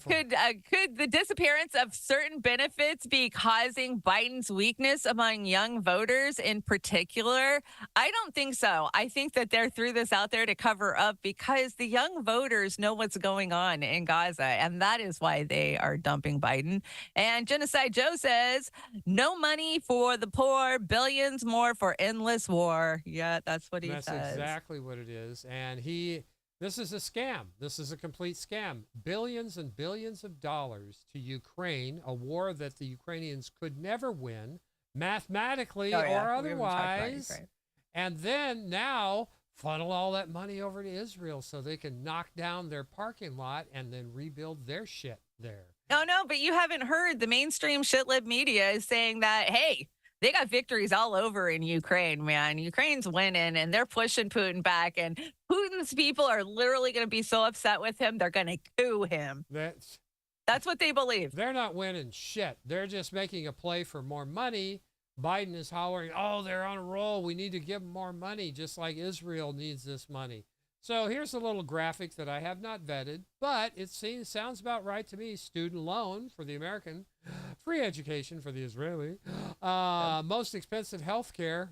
could the disappearance of certain benefits be causing Biden's weakness among young voters in particular? I don't think so. I think that they threw this out there to cover up because the young voters know what's going on in Gaza, and that is why they are dumping Biden. And Genocide Joe says, no money for the poor, billions more for endless war. Yeah, that's what he says. That's exactly what it is. And this is a scam. This is a complete scam. Billions and billions of dollars to Ukraine, a war that the Ukrainians could never win, mathematically or otherwise. And then now funnel all that money over to Israel so they can knock down their parking lot and then rebuild their shit there. No, but you haven't heard the mainstream shitlib media is saying that, hey, they got victories all over in Ukraine, man. Ukraine's winning, and they're pushing Putin back. And Putin's people are literally going to be so upset with him, they're going to coup him. That's what they believe. They're not winning shit. They're just making a play for more money. Biden is hollering, oh, they're on a roll. We need to give them more money, just like Israel needs this money. So here's a little graphic that I have not vetted, but it sounds about right to me. Student loan for the American, free education for the Israeli, most expensive health care,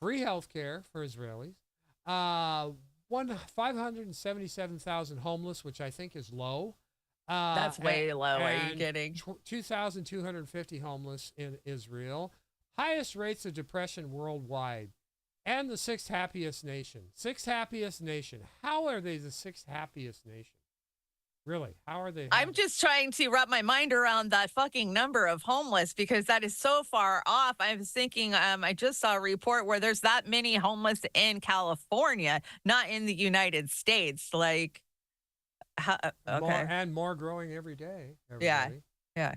free health care for Israelis, 577,000 homeless, which I think is low. That's way low. Are you kidding? 2,250 homeless in Israel. Highest rates of depression worldwide. And the sixth happiest nation. Sixth happiest nation. How are they the sixth happiest nation? Really? How are they? I'm just trying to wrap my mind around that fucking number of homeless because that is so far off. I was thinking, I just saw a report where there's that many homeless in California, not in the United States. Like, okay. More growing every day. Everybody. Yeah.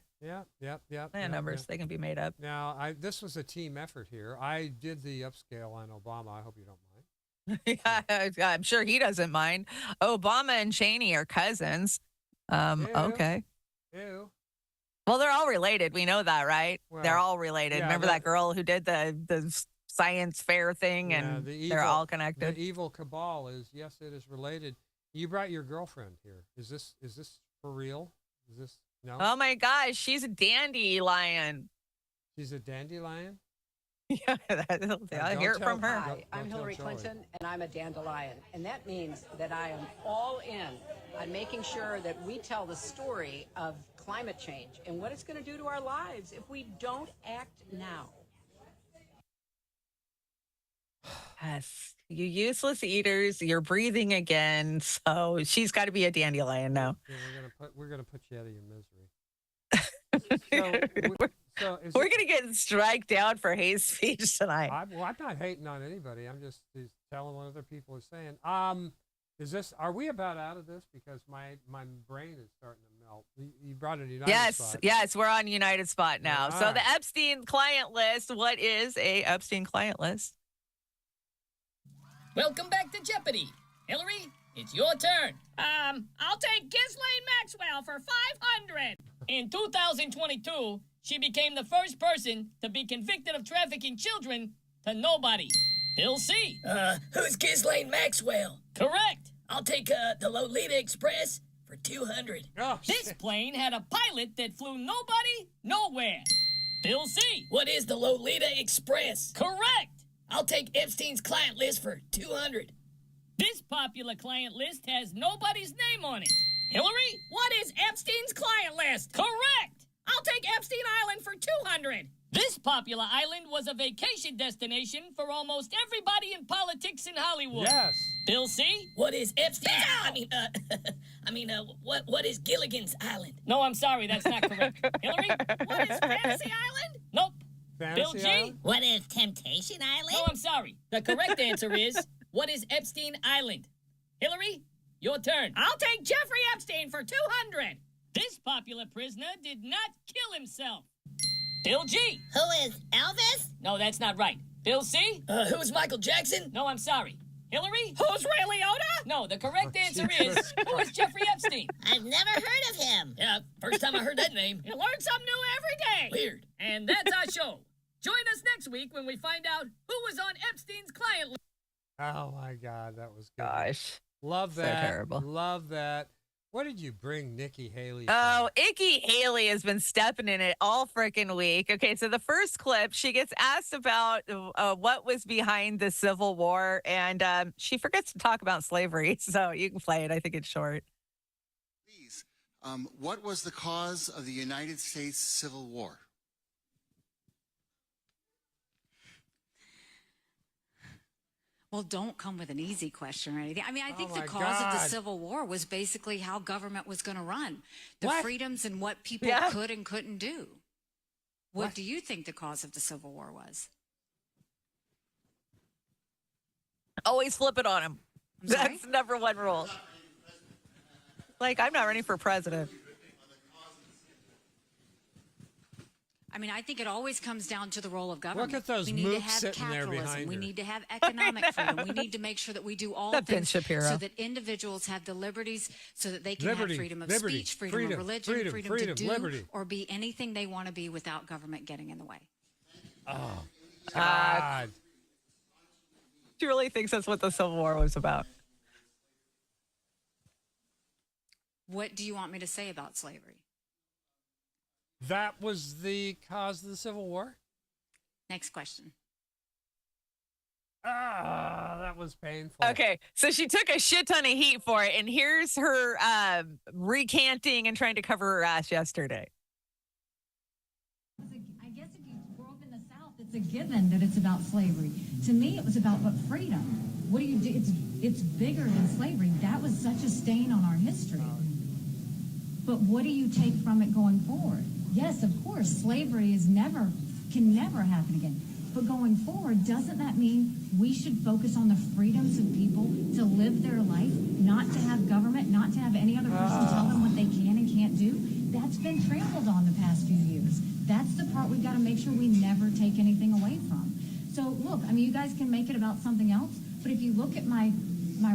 Numbers, they can be made up. Now, this was a team effort here. I did the upscale on Obama. I hope you don't mind. Yeah, I'm sure he doesn't mind. Obama and Cheney are cousins. Okay. Ew. Well, they're all related. We know that, right? Well, they're all related. Yeah, remember that girl who did the science fair thing, and they're all connected. The evil cabal is, yes, it is related. You brought your girlfriend here. Is this for real? Is this? No? Oh my gosh, she's a dandelion. She's a dandelion? Yeah, I hear it from her. Hi, I'm Hillary Clinton, and I'm a dandelion. And that means that I am all in on making sure that we tell the story of climate change and what it's going to do to our lives if we don't act now. Yes, you useless eaters, you're breathing again. So she's got to be a dandelion now. Yeah, we're gonna put you out of your misery. We're gonna get striked down for hate speech tonight. I'm not hating on anybody. I'm just telling what other people are saying. Are we about out of this? Because my brain is starting to melt. You brought a United Spot. Yes, we're on United Spot now. Yeah, so right. The Epstein client list. What is a Epstein client list? Welcome back to Jeopardy! Hillary, It's your turn. I'll take Ghislaine Maxwell for 500. In 2022, she became the first person to be convicted of trafficking children to nobody. Bill C. Who's Ghislaine Maxwell? Correct. I'll take the Lolita Express for 200. Oh, This plane had a pilot that flew nobody, nowhere. Bill C. What is the Lolita Express? Correct. I'll take Epstein's client list for 200. This popular client list has nobody's name on it. Hillary? What is Epstein's client list? Correct. I'll take Epstein Island for 200. This popular island was a vacation destination for almost everybody in politics in Hollywood. Yes. Bill C. What is Epstein's? What is Gilligan's Island? No, I'm sorry, that's not correct. Hillary? What is Fantasy Island? Nope. Fantasy Bill G. Island? What is Temptation Island? No, I'm sorry. The correct answer is, what is Epstein Island? Hillary, your turn. I'll take Jeffrey Epstein for 200. This popular prisoner did not kill himself. Bill G. Who is Elvis? No, that's not right. Bill C. Who's Michael Jackson? No, I'm sorry. Hillary? Who's Ray Liotta? No, the correct answer is, who is Jeffrey Epstein? I've never heard of him. Yeah, first time I heard that name. You learn something new every day. Weird. And that's our show. Join us next week when we find out who was on Epstein's client list. Oh my God, that was good. Gosh. Love So that. terrible. Love that. What did you bring Nikki Haley? Oh, Icky Haley has been stepping in it all freaking week. Okay, so the first clip, she gets asked about what was behind the Civil War, and she forgets to talk about slavery. So you can play it. I think it's short. Please, what was the cause of the United States Civil War? Well, don't come with an easy question or anything. I mean, I think the cause of the Civil War was basically how government was going to run, the freedoms and what people could and couldn't do. What do you think the cause of the Civil War was? Always flip it on him. That's number one rule. Like, I'm not running for president. I mean, I think it always comes down to the role of government. Look at those we need to mooks have sitting there capitalism. behind We her. need to have economic freedom. We need to make sure that we do all That Ben things Shapiro. so that individuals have the liberties so that they can Liberty, have freedom of liberty, speech, freedom freedom, of religion, freedom, freedom freedom, to do liberty. or be anything they want to be without government getting in the way. Oh, God. She really thinks that's what the Civil War was about. What do you want me to say about slavery? That was the cause of the Civil War? Next question. Ah, that was painful. Okay, so she took a shit ton of heat for it, and here's her recanting and trying to cover her ass yesterday. I guess if you grew up in the South, it's a given that it's about slavery. To me, it was about freedom. What do you do? It's bigger than slavery. That was such a stain on our history. But what do you take from it going forward? Yes, of course, slavery can never happen again. But going forward, doesn't that mean we should focus on the freedoms of people to live their life, not to have government, not to have any other person tell them what they can and can't do? That's been trampled on the past few years. That's the part we've got to make sure we never take anything away from. So look, I mean, you guys can make it about something else, but if you look at my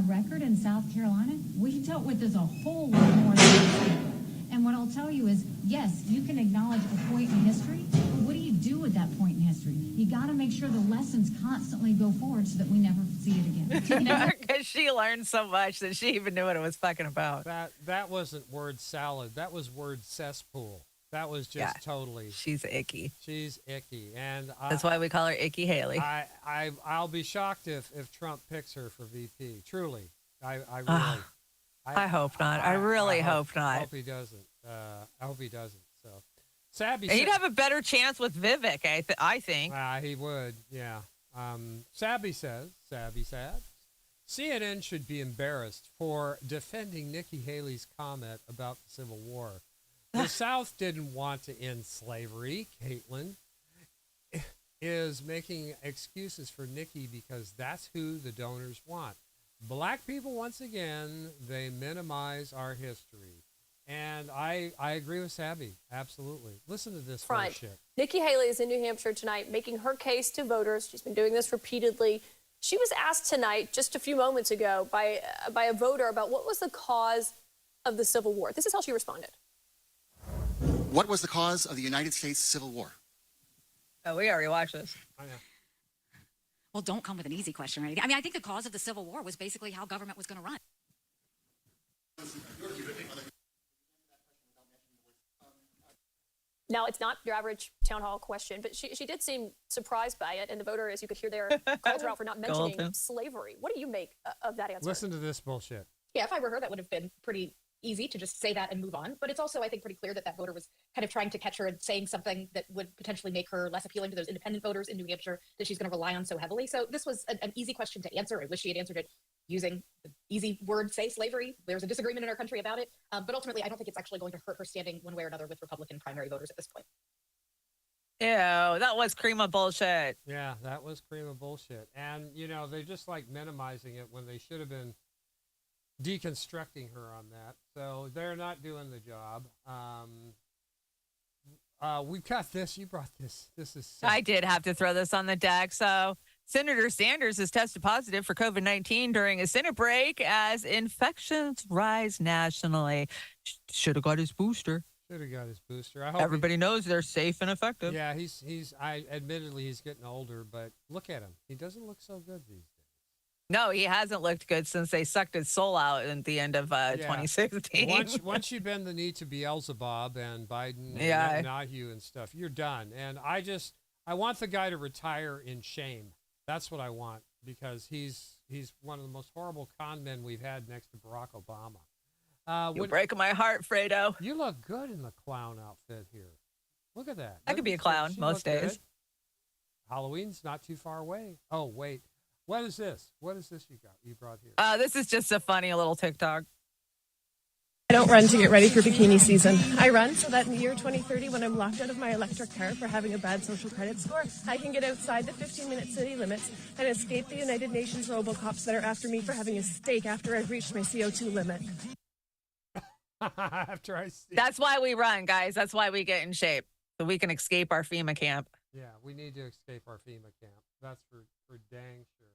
record in South Carolina, we dealt with this a whole lot more than most people. And what I'll tell you is, yes, you can acknowledge a point in history, but what do you do with that point in history? You got to make sure the lessons constantly go forward so that we never see it again. Because she learned so much that she even knew what it was fucking about. That wasn't word salad. That was word cesspool. That was just totally. She's icky. She's icky, and that's why we call her Icky Haley. I'll be shocked if Trump picks her for VP. Truly, I really. I hope not. I really hope not. I hope he doesn't. I hope he doesn't. So, Sabby. He'd have a better chance with Vivek, I think. He would. Yeah. Sabby said, CNN should be embarrassed for defending Nikki Haley's comment about the Civil War. The South didn't want to end slavery. Caitlin is making excuses for Nikki because that's who the donors want. Black people, once again, they minimize our history. And I agree with Sabby. Absolutely. Listen to this Front. shit. Nikki Haley is in New Hampshire tonight making her case to voters. She's been doing this repeatedly She was asked tonight, just a few moments ago, by a voter about what was the cause of the Civil War. This is how she responded. What was the cause of the United States Civil War? Oh, we already watched this. I know. Well, don't come with an easy question or anything. I mean, I think the cause of the Civil War was basically how government was going to run. Now, it's not your average town hall question, but she did seem surprised by it, and the voter, as you could hear there, called her out for not mentioning slavery. What do you make of that answer? Listen to this bullshit. Yeah, if I were her, that would have been pretty easy to just say that and move on. But it's also, I think, pretty clear that that voter was kind of trying to catch her and saying something that would potentially make her less appealing to those independent voters in New Hampshire that she's going to rely on so heavily. So this was an easy question to answer. I wish she had answered it using the easy word, say slavery. There's a disagreement in our country about it. But ultimately, I don't think it's actually going to hurt her standing one way or another with Republican primary voters at this point. Ew, that was cream of bullshit. Yeah, that was cream of bullshit. And, you know, they're just like minimizing it when they should have been deconstructing her on that. So they're not doing the job. We've got this. You brought this. This is sick. I did have to throw this on the deck. So Senator Sanders has tested positive for COVID-19 during a Senate break as infections rise nationally. Should have got his booster. Should have got his booster. I hope everybody knows they're safe and effective. Yeah, admittedly he's getting older, but look at him. He doesn't look so good these days. No, he hasn't looked good since they sucked his soul out at the end of 2016. Once you bend the knee to Beelzebub and Biden and Netanyahu and stuff, you're done. And I want the guy to retire in shame. That's what I want, because he's one of the most horrible con men we've had next to Barack Obama. You're breaking my heart, Fredo. You look good in the clown outfit here. Look at that. I could be a clown most days. Good. Halloween's not too far away. Oh, wait. What is this? What is this you brought here? This is just a funny little TikTok. I don't run to get ready for bikini season. I run so that in the year 2030, when I'm locked out of my electric car for having a bad social credit score, I can get outside the 15-minute city limits and escape the United Nations robocops that are after me for having a steak after I've reached my CO2 limit. That's why we run, guys. That's why we get in shape, so we can escape our FEMA camp. Yeah, we need to escape our FEMA camp. That's for dang sure.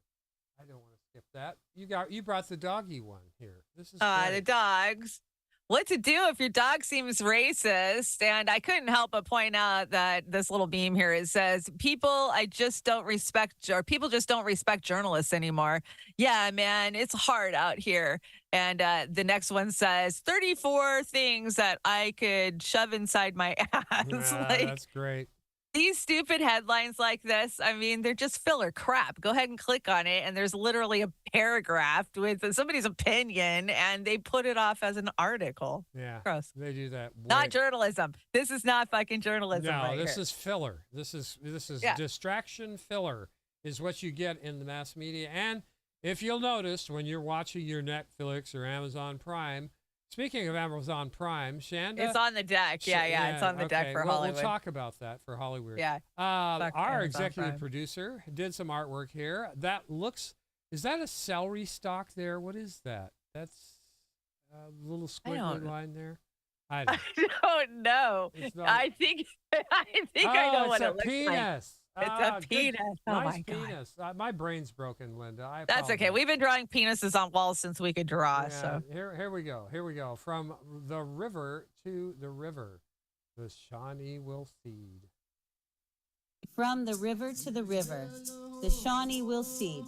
I don't want to skip that. You brought the doggy one here. This is the dogs. What to do if your dog seems racist? And I couldn't help but point out that this little beam here, it says, people just don't respect journalists anymore. Yeah, man, it's hard out here. And the next one says 34 things that I could shove inside my ass. Yeah, that's great. These stupid headlines like this, I mean, they're just filler crap. Go ahead and click on it, and there's literally a paragraph with somebody's opinion, and they put it off as an article. Yeah, gross. They do that. Not journalism. This is not fucking journalism. No, right this here. is filler. This is distraction filler is what you get in the mass media. And if you'll notice, when you're watching your Netflix or Amazon Prime. Speaking of Amazon Prime, Shanda. It's on the deck. Yeah, it's on the deck for Hollywood. We'll talk about that for Hollywood. Yeah. Our executive producer did some artwork here. Is that a celery stalk there? What is that? That's a little squiggly line there. I don't know. I think I know what it looks penis. It's a penis. Oh nice my penis. My brain's broken, Linda. That's okay. We've been drawing penises on walls since we could draw. Yeah, so here we go. Here we go. From the river to the river, the Shawnee will seed. From the river to the river, the Shawnee will seed.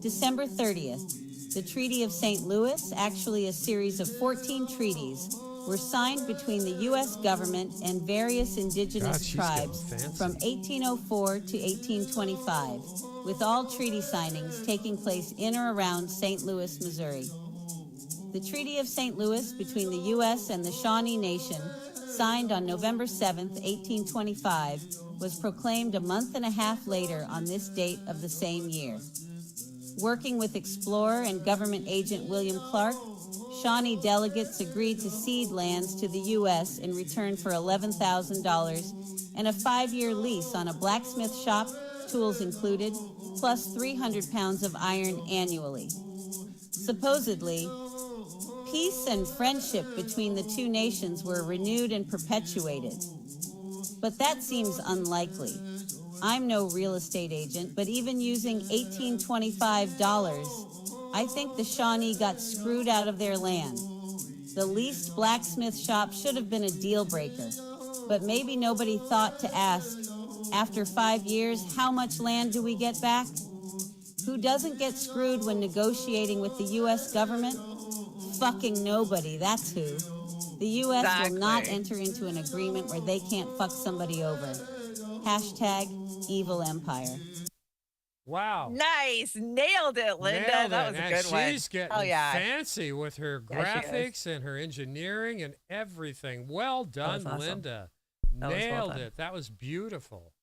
December 30th, the Treaty of St. Louis, actually a series of 14 treaties, were signed between the U.S. government and various indigenous tribes from 1804 to 1825, with all treaty signings taking place in or around St. Louis, Missouri. The Treaty of St. Louis between the U.S. and the Shawnee Nation, signed on November 7, 1825, was proclaimed a month and a half later on this date of the same year. Working with explorer and government agent William Clark, Shawnee delegates agreed to cede lands to the U.S. in return for $11,000 and a 5-year lease on a blacksmith shop, tools included, plus 300 pounds of iron annually. Supposedly, peace and friendship between the two nations were renewed and perpetuated. But that seems unlikely. I'm no real estate agent, but even using $1825, I think the Shawnee got screwed out of their land. The leased blacksmith shop should have been a deal breaker, but maybe nobody thought to ask, after 5 years, how much land do we get back? Who doesn't get screwed when negotiating with the U.S. government? Fucking nobody, that's who. The U.S. will not enter into an agreement where they can't fuck somebody over. Hashtag evil empire. Wow. Nice. Nailed it, Linda. Nailed that it. was a And good one. she's getting Oh, yeah. fancy with her Yeah, she graphics and her engineering and everything. Well done, awesome. Linda. That was well Nailed done. it. That was beautiful.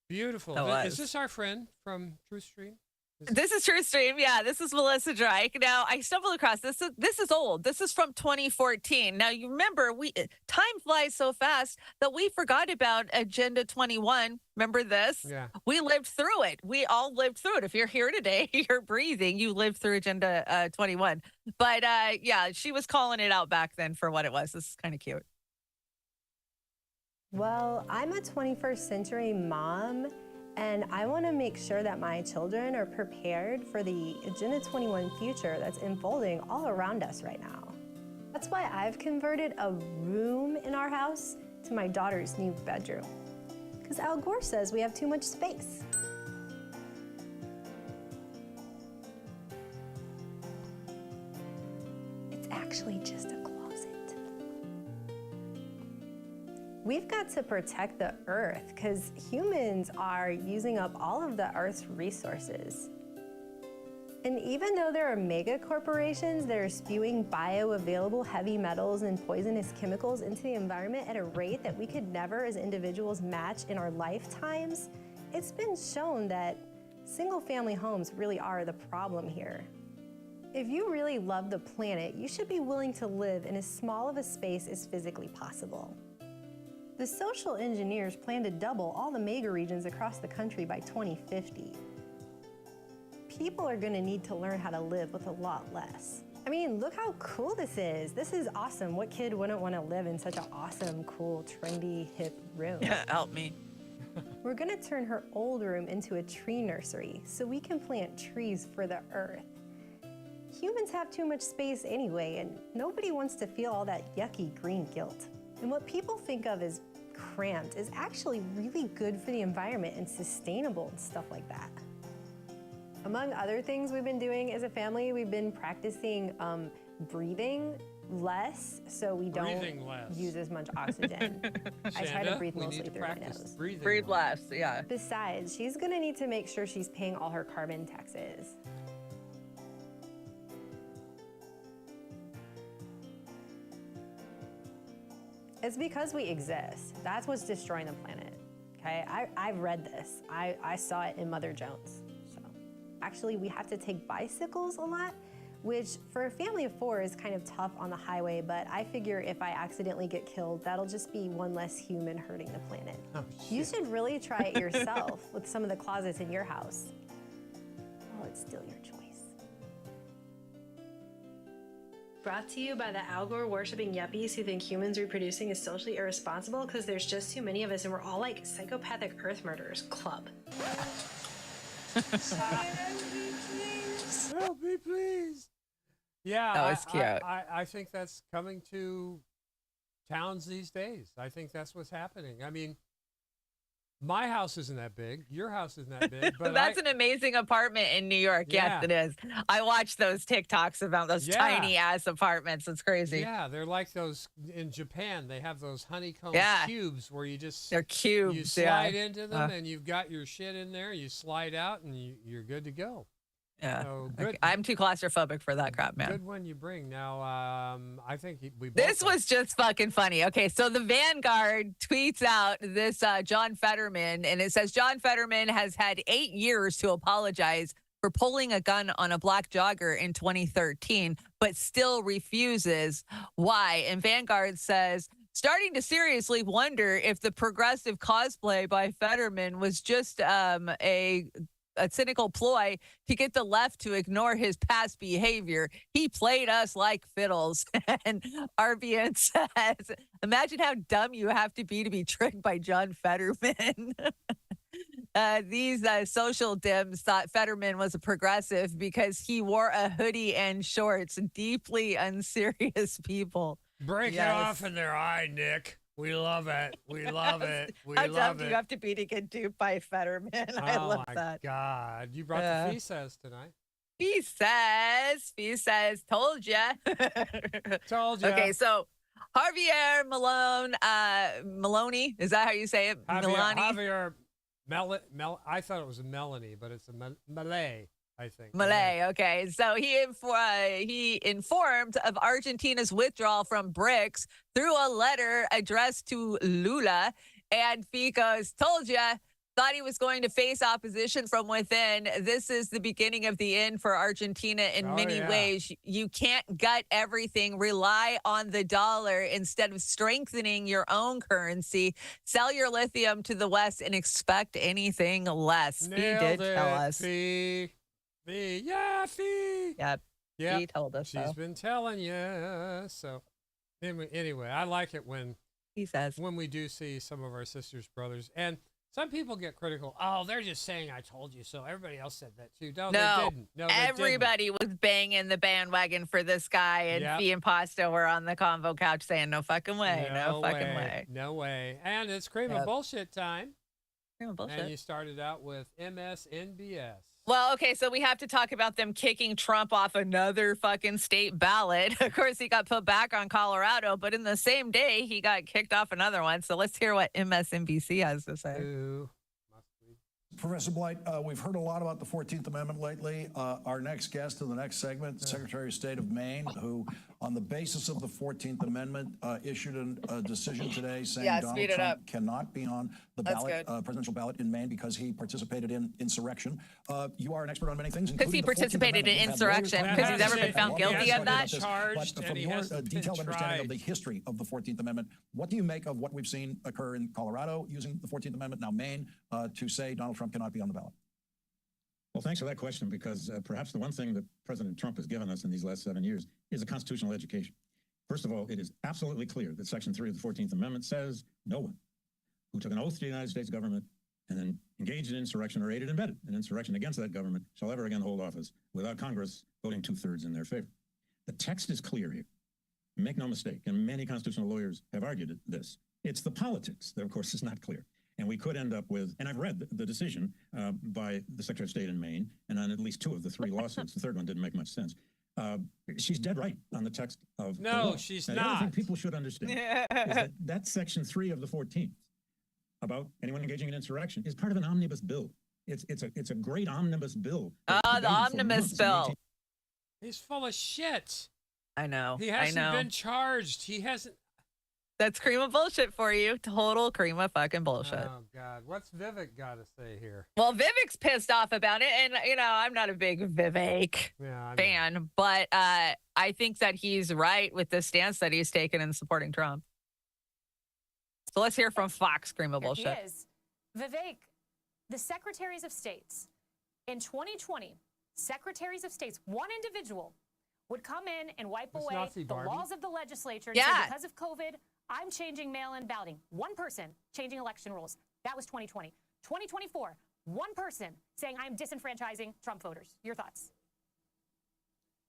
Beautiful. That Is was. this our friend from TruthStream? This is TruthStream. Yeah, this is Melissa Drake. Now, I stumbled across this. This is old. This is from 2014. Now, you remember, time flies so fast that we forgot about Agenda 21. Remember this? Yeah. We lived through it. We all lived through it. If you're here today, you're breathing, you lived through Agenda 21. But yeah, she was calling it out back then for what it was. This is kind of cute. Well, I'm a 21st century mom, and I want to make sure that my children are prepared for the Agenda 21 future that's unfolding all around us right now. That's why I've converted a room in our house to my daughter's new bedroom. Because Al Gore says we have too much space. It's actually just a closet. We've got to protect the Earth because humans are using up all of the Earth's resources. And even though there are mega corporations that are spewing bioavailable heavy metals and poisonous chemicals into the environment at a rate that we could never as individuals match in our lifetimes, it's been shown that single-family homes really are the problem here. If you really love the planet, you should be willing to live in as small of a space as physically possible. The social engineers plan to double all the mega regions across the country by 2050. People are going to need to learn how to live with a lot less. I mean, look how cool this is. This is awesome. What kid wouldn't want to live in such an awesome, cool, trendy, hip room? Yeah, help me. We're going to turn her old room into a tree nursery so we can plant trees for the Earth. Humans have too much space anyway, and nobody wants to feel all that yucky green guilt. And what people think of as cramped is actually really good for the environment and sustainable and stuff like that. Among other things we've been doing as a family, we've been practicing breathing less so we don't use as much oxygen. I try to breathe mostly through my nose. Breathe less, yeah. Besides, she's gonna need to make sure she's paying all her carbon taxes. It's because we exist. That's what's destroying the planet, okay? I've read this. I saw it in Mother Jones. So, actually, we have to take bicycles a lot, which for a family of 4 is kind of tough on the highway, but I figure if I accidentally get killed, that'll just be one less human hurting the planet. Oh, you should really try it yourself with some of the closets in your house. Oh, it's still your choice. Brought to you by the Al Gore worshipping yuppies who think humans reproducing is socially irresponsible because there's just too many of us and we're all like psychopathic earth murderers club. Help me, please. Yeah, That was cute. I think that's coming to towns these days. I think that's what's happening. I mean, my house isn't that big. Your house isn't that big. But That's an amazing apartment in New York. Yeah. Yes, it is. I watched those TikToks about those tiny ass apartments. It's crazy. Yeah, they're like those in Japan. They have those honeycomb cubes where you just they're cubes. You slide into them and you've got your shit in there. You slide out and you're good to go. Yeah, So good. I'm too claustrophobic for that crap, man. Good one you bring. Now, I think we both This was just fucking funny. Okay, so the Vanguard tweets out this John Fetterman, and it says John Fetterman has had 8 years to apologize for pulling a gun on a black jogger in 2013, but still refuses. Why? And Vanguard says, starting to seriously wonder if the progressive cosplay by Fetterman was just a cynical ploy to get the left to ignore his past behavior. He played us like fiddles. And RBN says, imagine how dumb you have to be tricked by John Fetterman. these social dims thought Fetterman was a progressive because he wore a hoodie and shorts. Deeply unserious people. Break it off in their eye, Nick. We love it. We love it. We How love dumb do it. you have to be to get duped by Fetterman? I love that. Oh, my God. You brought the fee says tonight. Fee says, told ya. Told ya. Okay, so Javier Maloney, is that how you say it? Javier I thought it was a Melanie, but it's a Malay, I think. Malay, okay. So he informed of Argentina's withdrawal from BRICS through a letter addressed to Lula. And Fico's told ya, thought he was going to face opposition from within. This is the beginning of the end for Argentina in many ways. You can't gut everything. Rely on the dollar instead of strengthening your own currency. Sell your lithium to the West and expect anything less. Nailed he did it, tell us. Fee. Yeah, Fee. Yep. He told us She's been telling you. So anyway, I like it when he says when we do see some of our sisters, brothers, and some people get critical. Oh, they're just saying I told you so. Everybody else said that too. No, they didn't. No, they everybody was banging the bandwagon for this guy, and Fee and Pasta were on the convo couch saying, no fucking way, no fucking way. No way. And it's cream of bullshit time. Cream of bullshit. And you started out with MSNBS. Well, okay, so we have to talk about them kicking Trump off another fucking state ballot. Of course, he got put back on Colorado, but in the same day, he got kicked off another one. So let's hear what MSNBC has to say. Professor Blight, we've heard a lot about the 14th Amendment lately. Our next guest in the next segment, Secretary of State of Maine, who, on the basis of the 14th Amendment, issued a decision today saying Donald Trump cannot be on the ballot, presidential ballot in Maine because he participated in insurrection. You are an expert on many things. Because he participated in insurrection, because he's never been found guilty of that. But from your detailed understanding of the history of the 14th Amendment, what do you make of what we've seen occur in Colorado using the 14th Amendment, now Maine, to say Donald Trump cannot be on the ballot? Well, thanks for that question, because perhaps the one thing that President Trump has given us in these last 7 years is a constitutional education. First of all, it is absolutely clear that Section 3 of the 14th Amendment says no one who took an oath to the United States government and then engaged in insurrection or aided and abetted an insurrection against that government shall ever again hold office without Congress voting 2/3 in their favor. The text is clear here. Make no mistake, and many constitutional lawyers have argued this. It's the politics that, of course, is not clear. And we could end up with, and I've read the decision by the Secretary of State in Maine, and on at least 2 of the 3 lawsuits. The third one didn't make much sense. She's dead right on the text of the law. She's now, not. The other thing people should understand is that Section 3 of the 14th about anyone engaging in insurrection is part of an omnibus bill. It's a great omnibus bill. The omnibus bill. He's full of shit. I know. He hasn't been charged. He hasn't. That's cream of bullshit for you. Total cream of fucking bullshit. Oh, God. What's Vivek got to say here? Well, Vivek's pissed off about it. And, I'm not a big Vivek fan, but I think that he's right with the stance that he's taken in supporting Trump. So let's hear from Fox, cream of bullshit. He is. Vivek, the secretaries of states in 2020, secretaries of states, one individual would come in and wipe away the laws of the legislature and say, because of COVID, I'm changing mail-in balloting. One person changing election rules. That was 2020. 2024, one person saying I'm disenfranchising Trump voters. Your thoughts?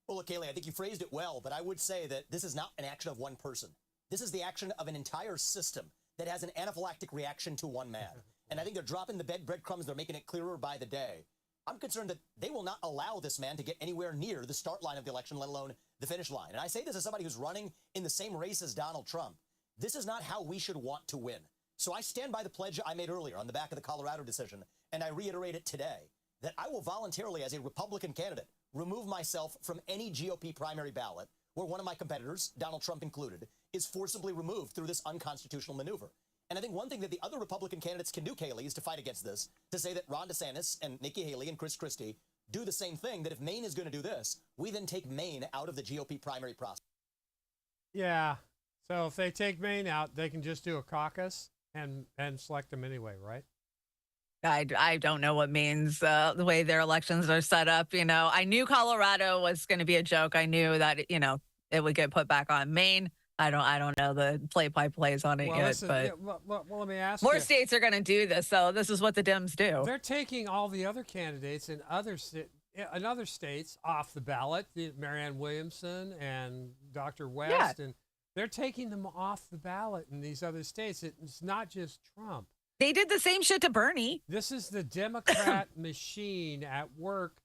Well, look, Kaylee, I think you phrased it well, but I would say that this is not an action of one person. This is the action of an entire system that has an anaphylactic reaction to one man. And I think they're dropping the breadcrumbs. They're making it clearer by the day. I'm concerned that they will not allow this man to get anywhere near the start line of the election, let alone the finish line. And I say this as somebody who's running in the same race as Donald Trump. This is not how we should want to win. So I stand by the pledge I made earlier on the back of the Colorado decision, and I reiterate it today, that I will voluntarily, as a Republican candidate, remove myself from any GOP primary ballot where one of my competitors, Donald Trump included, is forcibly removed through this unconstitutional maneuver. And I think one thing that the other Republican candidates can do, Kaylee, is to fight against this, to say that Ron DeSantis and Nikki Haley and Chris Christie do the same thing, that if Maine is going to do this, we then take Maine out of the GOP primary process. Yeah. So if they take Maine out, they can just do a caucus and select them anyway, right? I don't know what means the way their elections are set up. I knew Colorado was going to be a joke. I knew that, it would get put back on. Maine, I don't know the play-by-plays on it yet, listen, but well, let me ask more you. states are going to do this, so this is what the Dems do. They're taking all the other candidates in other states off the ballot, Marianne Williamson and Dr. West, and they're taking them off the ballot in these other states. It's not just Trump. They did the same shit to Bernie. This is the Democrat machine at work,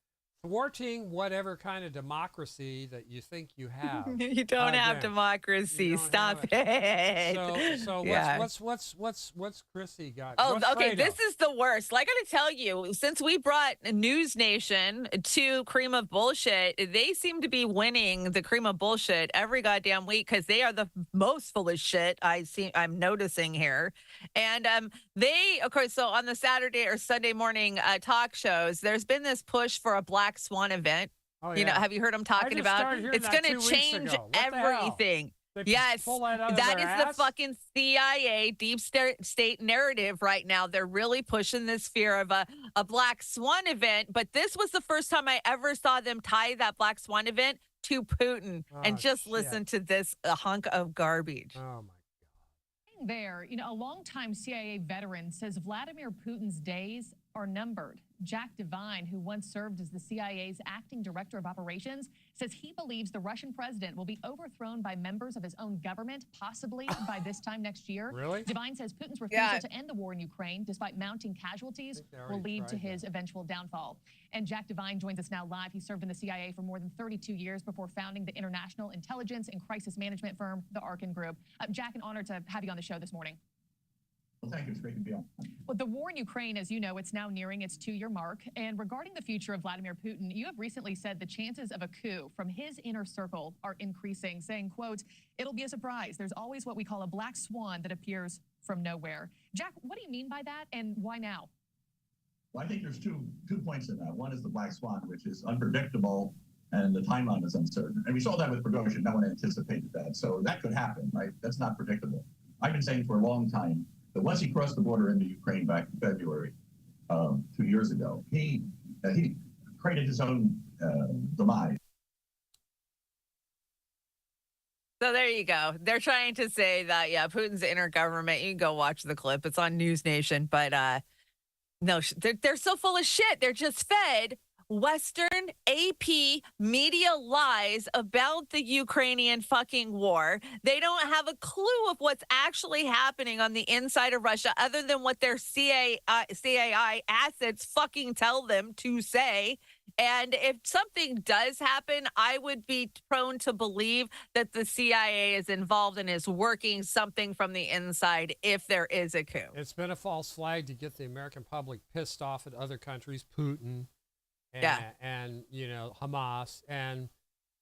thwarting whatever kind of democracy that you think you have. You don't have democracy. Stop it. So Yeah. what's Chrissy got? Oh, okay. This is the worst. Like, I got to tell you, since we brought News Nation to Cream of Bullshit, they seem to be winning the Cream of Bullshit every goddamn week because they are the most full of shit I'm noticing here. And they, of course, so on the Saturday or Sunday morning talk shows, there's been this push for a Black Swan event. Oh, You know, have you heard them talking about? It's going to change everything. Yes, that is the fucking CIA deep state narrative right now. They're really pushing this fear of a Black Swan event. But this was the first time I ever saw them tie that Black Swan event to Putin. And just listen to this hunk of garbage. Oh, my. There, a longtime CIA veteran says Vladimir Putin's days are numbered. Jack Devine, who once served as the CIA's acting director of operations, says he believes the Russian president will be overthrown by members of his own government, possibly by this time next year. Really? Devine says Putin's refusal to end the war in Ukraine, despite mounting casualties, will lead to his eventual downfall. And Jack Devine joins us now live. He served in the CIA for more than 32 years before founding the international intelligence and crisis management firm, the Arkin Group. Jack, an honor to have you on the show this morning. Well, thank you. It's great to be on. Well, the war in Ukraine, as you know, it's now nearing its 2-year mark. And regarding the future of Vladimir Putin, you have recently said the chances of a coup from his inner circle are increasing, saying, quote, "It'll be a surprise. There's always what we call a black swan that appears from nowhere." Jack, what do you mean by that, and why now? Well, I think there's two points in that. One is the black swan, which is unpredictable, and the timeline is uncertain. And we saw that with Prigozhin. No one anticipated that. So that could happen, right? That's not predictable. I've been saying for a long time that once he crossed the border into Ukraine back in February, 2 years ago, he created his own demise. So there you go. They're trying to say that, Putin's inner government. You can go watch the clip. It's on News Nation. But no, they're so full of shit. They're just fed Western AP media lies about the Ukrainian fucking war. They don't have a clue of what's actually happening on the inside of Russia other than what their CAI assets fucking tell them to say. And if something does happen, I would be prone to believe that the CIA is involved and is working something from the inside if there is a coup. It's been a false flag to get the American public pissed off at other countries, Putin, and Hamas, and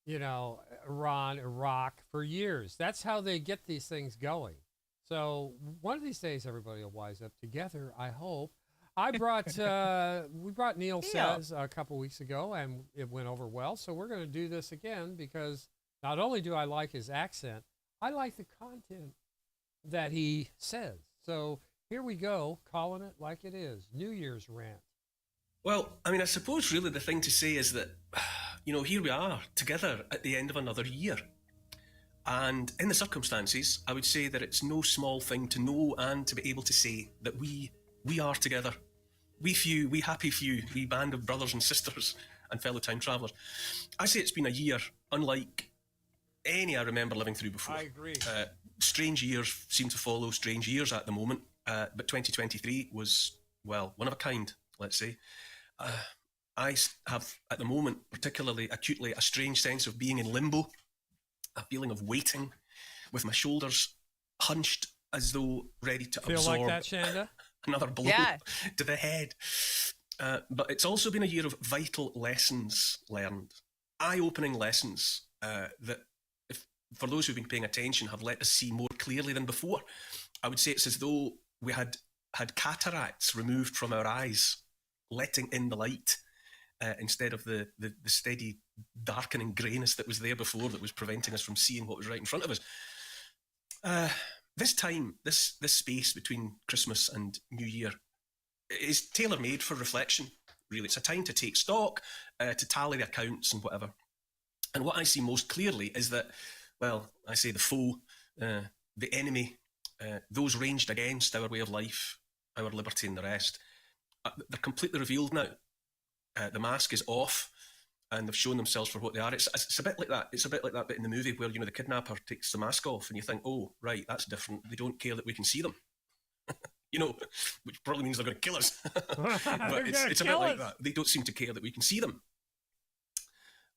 Iran, Iraq for years. That's how they get these things going. So one of these days, everybody will wise up together, I hope. We brought Neil Says a couple weeks ago, and it went over well. So we're going to do this again because not only do I like his accent, I like the content that he says. So here we go, calling it like it is. New Year's rant. Well, I mean, I suppose really the thing to say is that, here we are together at the end of another year. And in the circumstances, I would say that it's no small thing to know and to be able to say that we are together. We happy few, we band of brothers and sisters and fellow time travellers. I say it's been a year unlike any I remember living through before. I agree. Strange years seem to follow strange years at the moment, but 2023 was, well, one of a kind, let's say. I have, at the moment, particularly acutely, a strange sense of being in limbo, a feeling of waiting, with my shoulders hunched as though ready to Feel absorb like that, Shanda? another blow to the head. But it's also been a year of vital lessons learned, eye-opening lessons that, for those who've been paying attention, have let us see more clearly than before. I would say it's as though we had cataracts removed from our eyes, letting in the light instead of the steady darkening greyness that was there before that was preventing us from seeing what was right in front of us. This time, this space between Christmas and New Year is tailor-made for reflection, really. It's a time to take stock, to tally the accounts and whatever. And what I see most clearly is that, well, I say the foe the enemy, those ranged against our way of life, our liberty and the rest, they're completely revealed now. The mask is off, and they've shown themselves for what they are. It's a bit like that. It's a bit like that bit in the movie where, the kidnapper takes the mask off, and you think, oh, right, that's different. They don't care that we can see them. Which probably means they're going to kill us. But it's a bit like that. They don't seem to care that we can see them.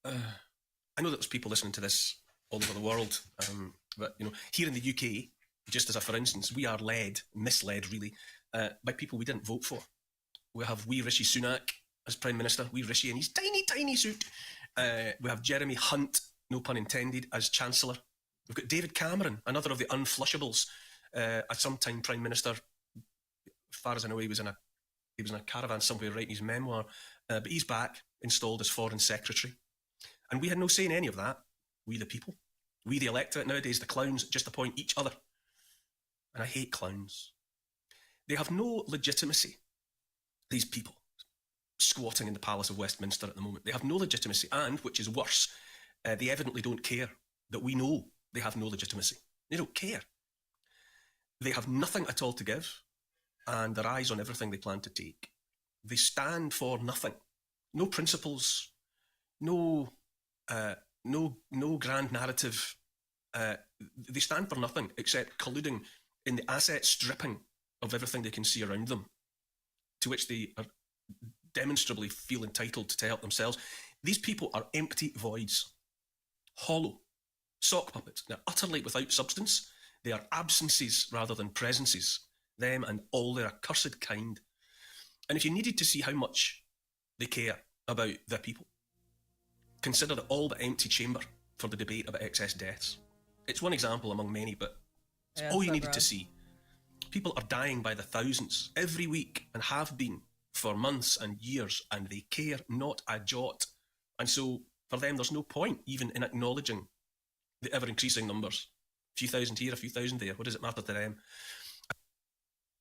I know that there's people listening to this all over the world, but here in the UK, just as a for instance, we are misled really, by people we didn't vote for. We have wee Rishi Sunak as Prime Minister, wee Rishi in his tiny, tiny suit. We have Jeremy Hunt, no pun intended, as Chancellor. We've got David Cameron, another of the unflushables, a sometime Prime Minister. As far as I know, he was in a caravan somewhere writing his memoir, but he's back, installed as Foreign Secretary. And we had no say in any of that. We the people. We the electorate. Nowadays, the clowns just appoint each other. And I hate clowns. They have no legitimacy, these people squatting in the Palace of Westminster at the moment. They have no legitimacy, and, which is worse, they evidently don't care that we know they have no legitimacy. They don't care. They have nothing at all to give, and their eyes on everything they plan to take. They stand for nothing. No principles, no grand narrative. They stand for nothing except colluding in the asset stripping of everything they can see around them, to which they are demonstrably feel entitled to help themselves. These people are empty voids, hollow, sock puppets. They're utterly without substance. They are absences rather than presences, them and all their accursed kind. And if you needed to see how much they care about their people, consider the all but empty chamber for the debate about excess deaths. It's one example among many, but it's all you needed to see. People are dying by the thousands every week and have been for months and years, and they care not a jot. And so for them, there's no point even in acknowledging the ever-increasing numbers. A few thousand here, a few thousand there. What does it matter to them?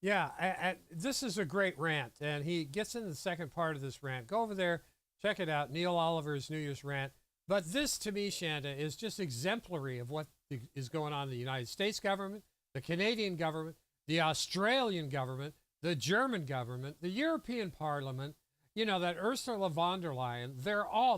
Yeah, this is a great rant, and he gets into the second part of this rant. Go over there, check it out, Neil Oliver's New Year's rant. But this, to me, Shanda, is just exemplary of what is going on in the United States government, the Canadian government, the Australian government, the German government, the European Parliament, that Ursula von der Leyen.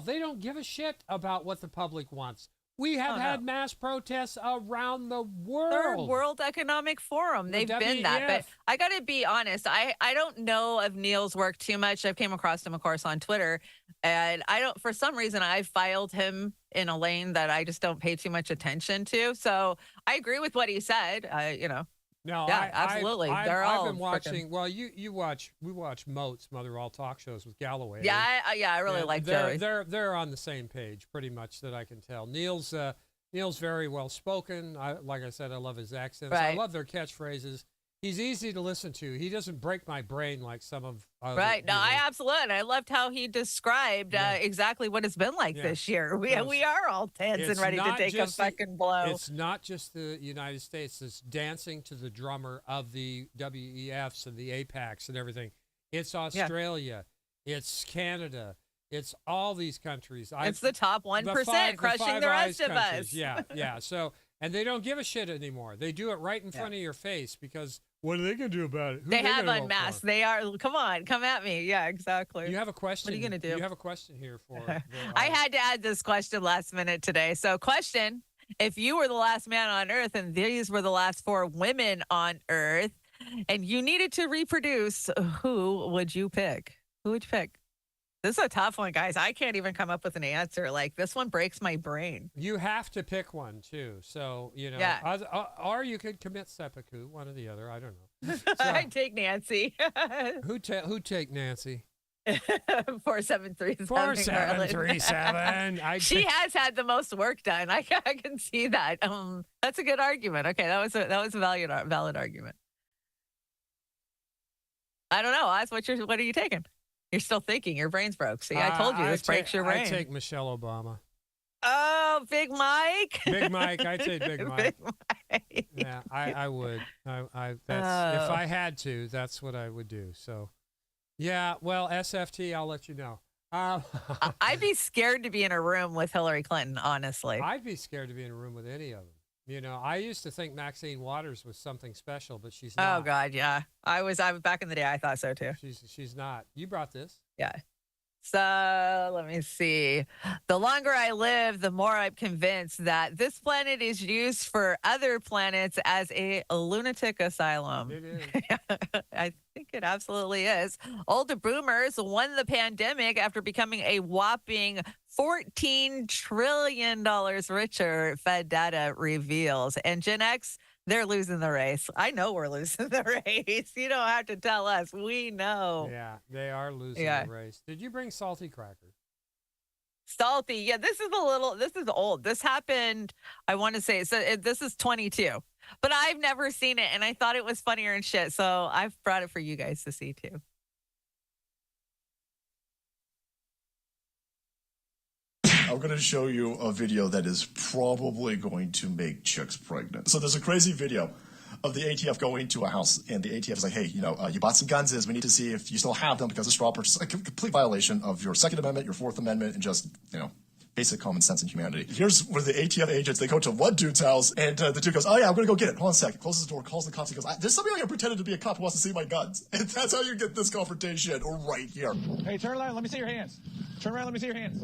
They don't give a shit about what the public wants. We have had mass protests around the world. Third World Economic Forum. They've been that. But I got to be honest. I don't know of Neil's work too much. I've came across him, of course, on Twitter. And for some reason, I filed him in a lane that I just don't pay too much attention to. So I agree with what he said. No, yeah, absolutely. I've been watching. Well, we watch Moats, Mother of All Talk Shows with Galloway. Yeah, I really like Joey. They're on the same page, pretty much, that I can tell. Neil's very well spoken. Like I said, I love his accents. Right. I love their catchphrases. He's easy to listen to. He doesn't break my brain like some of. Right. No, I absolutely. I loved how he described exactly what it's been like this year. We are all tense and ready to take a fucking blow. It's not just the United States. It's dancing to the drummer of the WEFs and the APACs and everything. It's Australia. It's Canada. It's all these countries. It's the top 1% crushing the rest of us. Yeah. So, and they don't give a shit anymore. They do it right in front of your face because what are they going to do about it? They have unmasked. They are. Come on, come at me. Yeah, exactly. You have a question. What are you going to do? You have a question here for. I had to add this question last minute today. So, question: if you were the last man on Earth and these were the last 4 women on Earth, and you needed to reproduce, who would you pick? Who would you pick? This is a tough one, guys. I can't even come up with an answer. Like, this one breaks my brain. You have to pick one, too. So, or you could commit seppuku, one or the other. I don't know. So, I'd take Nancy. Who take Nancy? 4737. 4737. She has had the most work done. I can see that. That's a good argument. Okay, that was a valid argument. I don't know, Oz. What are you taking? You're still thinking. Your brain's broke. See, I told you this breaks your brain. I take Michelle Obama. Oh, Big Mike. Big Mike. I take Big Mike. Big Mike. Yeah, I would. If I had to, that's what I would do. So, yeah. Well, SFT, I'll let you know. I'd be scared to be in a room with Hillary Clinton. Honestly, I'd be scared to be in a room with any of them. You know, I used to think Maxine Waters was something special, but she's not. Oh God, yeah. I was back in the day. I thought so too. She's not. You brought this. Yeah. So let me see. The longer I live, the more I'm convinced that this planet is used for other planets as a lunatic asylum. It is. I think it absolutely is. Older boomers won the pandemic after becoming a whopping $14 trillion richer, Fed data reveals. And Gen X, they're losing the race. I know we're losing the race. You don't have to tell us. We know. Yeah, they are losing the race. Did you bring salty crackers? Salty. Yeah, this is old. This happened, I want to say, this is 22. But I've never seen it, and I thought it was funnier and shit. So I've brought it for you guys to see, too. I'm going to show you a video that is probably going to make chicks pregnant. So there's a crazy video of the ATF going to a house, and the ATF is like, hey, you know, you bought some guns. We need to see if you still have them because of straw purchase. A complete violation of your Second Amendment, your Fourth Amendment, and just, you know, basic common sense and humanity. Here's where the ATF agents, they go to one dude's house, and the dude goes, oh yeah, I'm going to go get it. Hold on a second. Closes the door, calls the cops. He goes, there's somebody like pretending to be a cop who wants to see my guns. And that's how you get this confrontation right here. Hey, turn around. Let me see your hands. Turn around. Let me see your hands.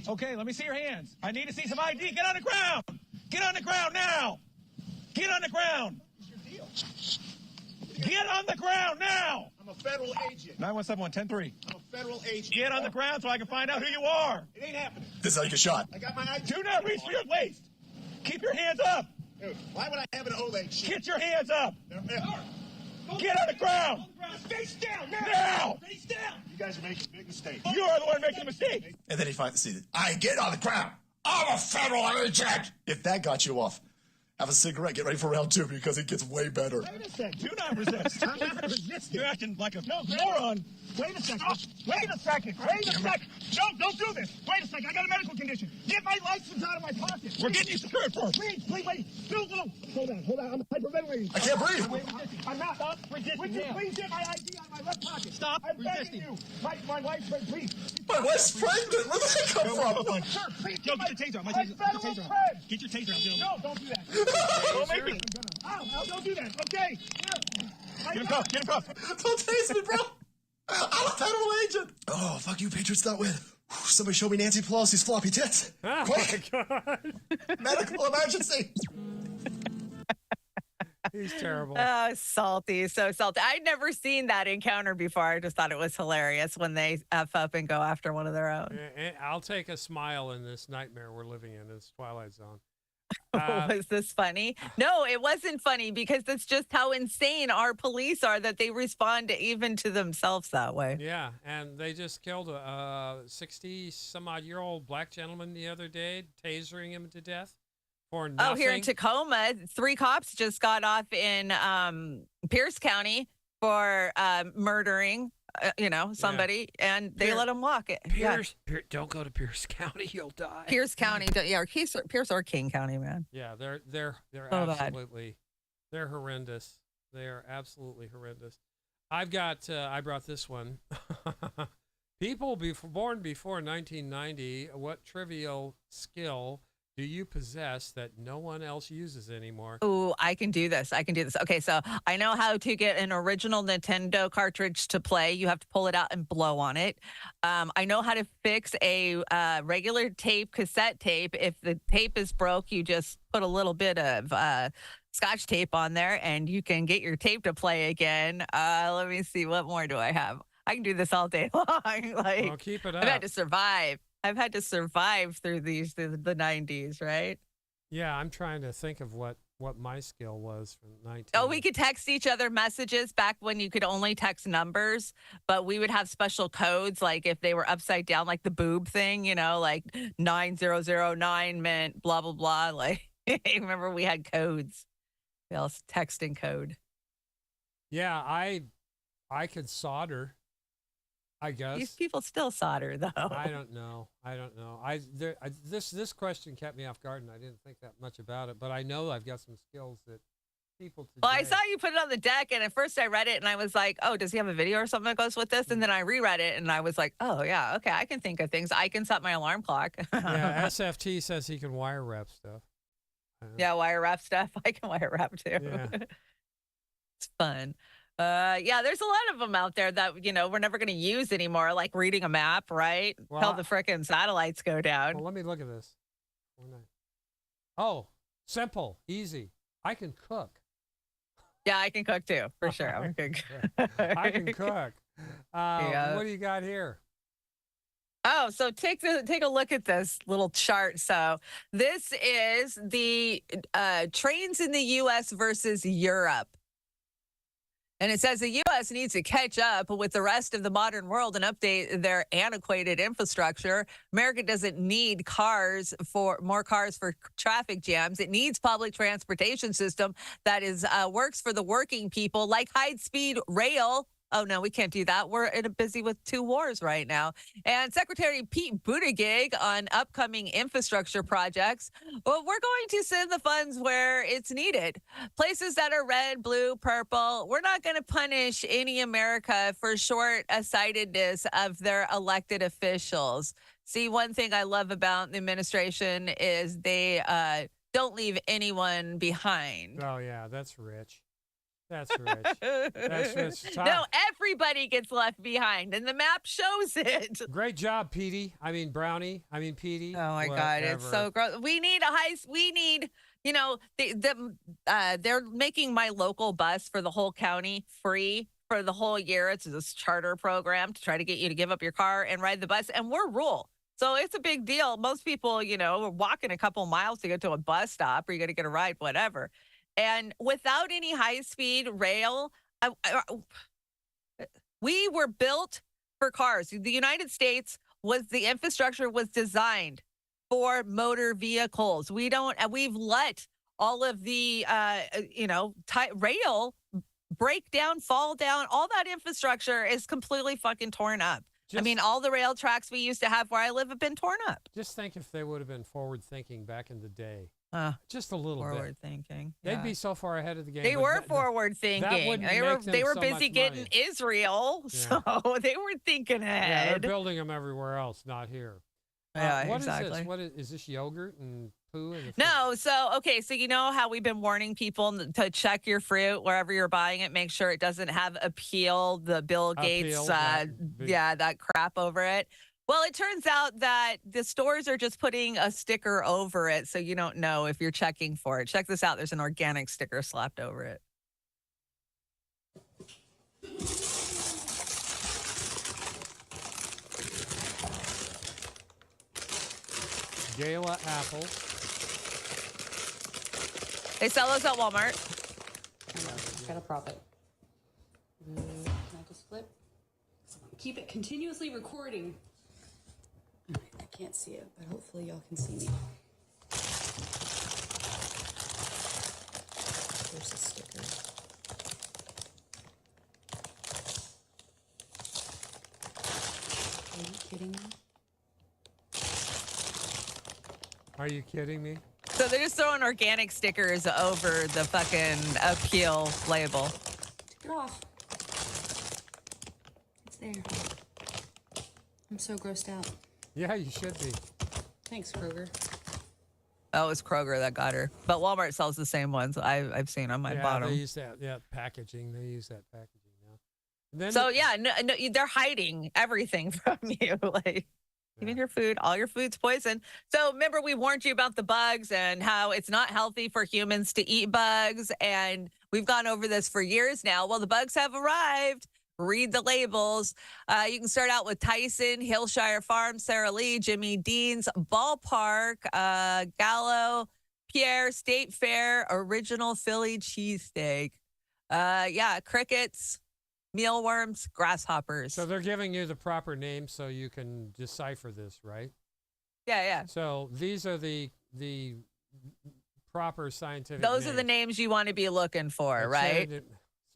Okay, let me see your hands. I need to see some ID. Get on the ground. Get on the ground now. Get on the ground. Get on the ground now. I'm a federal agent. 917-110-3. I'm a federal agent. Get on the ground so I can find out who you are. It ain't happening. This is how you get shot. I got my ID. Do not reach for your waist. Keep your hands up. Dude, why would I have an Oleg shit? Get your hands up. Get on the ground. Face down now. Face down. You guys are making a big mistake. You are the one making a mistake. And then he finally sees it. I get on the ground. I'm a federal agent. If that got you off, have a cigarette. Get ready for round 2 because it gets way better. Wait a second. Do not resist. I'm not resisting. You're acting like a moron. Wait a second. Wait a second. Wait a second. No, don't do this. Wait a second. I got a medical condition. Get my license out of my pocket. We're getting you secured first. Please, wait. No. Hold on. I'm hyperventilating. I can't breathe. I'm not. Stop resisting. Would you please get my ID out of my left pocket? Stop I'm resisting. begging you. My wife's pregnant. Please. My wife's pregnant. Where did that come from? Sir, please. Yo, get your taser out. Get your taser out, gentlemen. No, don't do that. Don't make me. Don't do that. Okay. Get him cuffed. Don't taste me, bro. I'm a federal agent. Oh, fuck you, Patriots not win. Somebody show me Nancy Pelosi's floppy tits. Oh, quick. my God. Medical emergency. He's terrible. Oh, salty. So salty. I'd never seen that encounter before. I just thought it was hilarious when they F up and go after one of their own. I'll take a smile in this nightmare we're living in, this Twilight Zone. Was this funny? No, it wasn't funny because that's just how insane our police are that they respond even to themselves that way. Yeah, and they just killed a 60-some-odd-year-old black gentleman the other day, tasering him to death for nothing. Oh, here in Tacoma, 3 cops just got off in Pierce County for murdering somebody, and they let them walk it. Pierce, don't go to Pierce County, you'll die. Pierce County, or Pierce or King County, man. Yeah, they're so absolutely, they're horrendous. They are absolutely horrendous. I brought this one. People born before 1990, what trivial skill do you possess that no one else uses anymore? Oh, I can do this. Okay, so I know how to get an original Nintendo cartridge to play. You have to pull it out and blow on it. I know how to fix a regular cassette tape. If the tape is broke, you just put a little bit of Scotch tape on there and you can get your tape to play again. Let me see. What more do I have? I can do this all day long. Well, keep it up. I've had to survive. I've had to survive through the 90s, right? Yeah, I'm trying to think of what my skill was from 19. Oh, we could text each other messages back when you could only text numbers, but we would have special codes, like if they were upside down, like the boob thing, like 9009 meant blah, blah, blah. Like, I remember we had codes. We all texting code. Yeah, I could solder. I guess these people still solder, though. I don't know. This question kept me off guard, and I didn't think that much about it. But I know I've got some skills that people today. Well, I saw you put it on the deck, and at first I read it, and I was like, "Oh, does he have a video or something that goes with this?" And then I reread it, and I was like, "Oh, yeah, okay, I can think of things. I can set my alarm clock." Yeah, SFT says he can wire wrap stuff. Yeah, wire wrap stuff. I can wire wrap too. Yeah. It's fun. Yeah, there's a lot of them out there that, we're never going to use anymore, like reading a map, right? Well, Till the frickin' satellites go down. Well, let me look at this. Oh, simple, easy. I can cook. Yeah, I can cook too, for sure. I'm good. I can cook. Yeah. What do you got here? Oh, so take a look at this little chart. So this is the trains in the U.S. versus Europe. And it says the U.S. needs to catch up with the rest of the modern world and update their antiquated infrastructure. America doesn't need more cars for traffic jams. It needs public transportation system that works for the working people, like high-speed rail. Oh, no, we can't do that. We're busy with 2 wars right now. And Secretary Pete Buttigieg on upcoming infrastructure projects. Well, we're going to send the funds where it's needed. Places that are red, blue, purple. We're not going to punish any America for short-sightedness of their elected officials. See, one thing I love about the administration is they don't leave anyone behind. Oh, yeah, that's rich. That's rich. That's rich. No, everybody gets left behind, and the map shows it. Great job, Petey. Petey. Oh my God, it's so gross. We need they're making my local bus for the whole county free for the whole year. It's this charter program to try to get you to give up your car and ride the bus, and we're rural. So it's a big deal. Most people, are walking a couple miles to get to a bus stop, or you got to get a ride, whatever. And without any high-speed rail, we were built for cars. The United States the infrastructure was designed for motor vehicles. We've let all of the, rail break down, fall down. All that infrastructure is completely fucking torn up. All the rail tracks we used to have where I live have been torn up. Just think if they would have been forward-thinking back in the day. Just a little forward thinking. They'd be so far ahead of the game. They were forward thinking. They were busy getting Israel, so they were thinking ahead. Yeah, they're building them everywhere else, not here. Yeah, what exactly. Is this yogurt and poo? No, so you know how we've been warning people to check your fruit wherever you're buying it. Make sure it doesn't have appeal, the Bill Gates, that crap over it. Well, it turns out that the stores are just putting a sticker over it, so you don't know if you're checking for it. Check this out. There's an organic sticker slapped over it. Gala apples. They sell those at Walmart. Got a profit. Can I just flip? Keep it continuously recording. I can't see it, but hopefully y'all can see me. There's a sticker. Are you kidding me? Are you kidding me? So they're just throwing organic stickers over the fucking appeal label. Take it off. It's there. I'm so grossed out. Yeah, you should be. Thanks, Kroger. Oh, it was Kroger that got her. But Walmart sells the same ones. I've seen on my bottom. They use that. Yeah, packaging. They use that packaging now. No, they're hiding everything from you. Even your food, all your food's poison. So remember, we warned you about the bugs and how it's not healthy for humans to eat bugs. And we've gone over this for years now. Well, the bugs have arrived. Read the labels. You can start out with Tyson, Hillshire Farm, Sara Lee, Jimmy Dean's, Ballpark, Gallo, Pierre, State Fair, Original Philly Cheesesteak. Crickets, mealworms, grasshoppers. So they're giving you the proper name so you can decipher this, right? Yeah. So these are the proper scientific Those names. are the names you want to be looking for, right?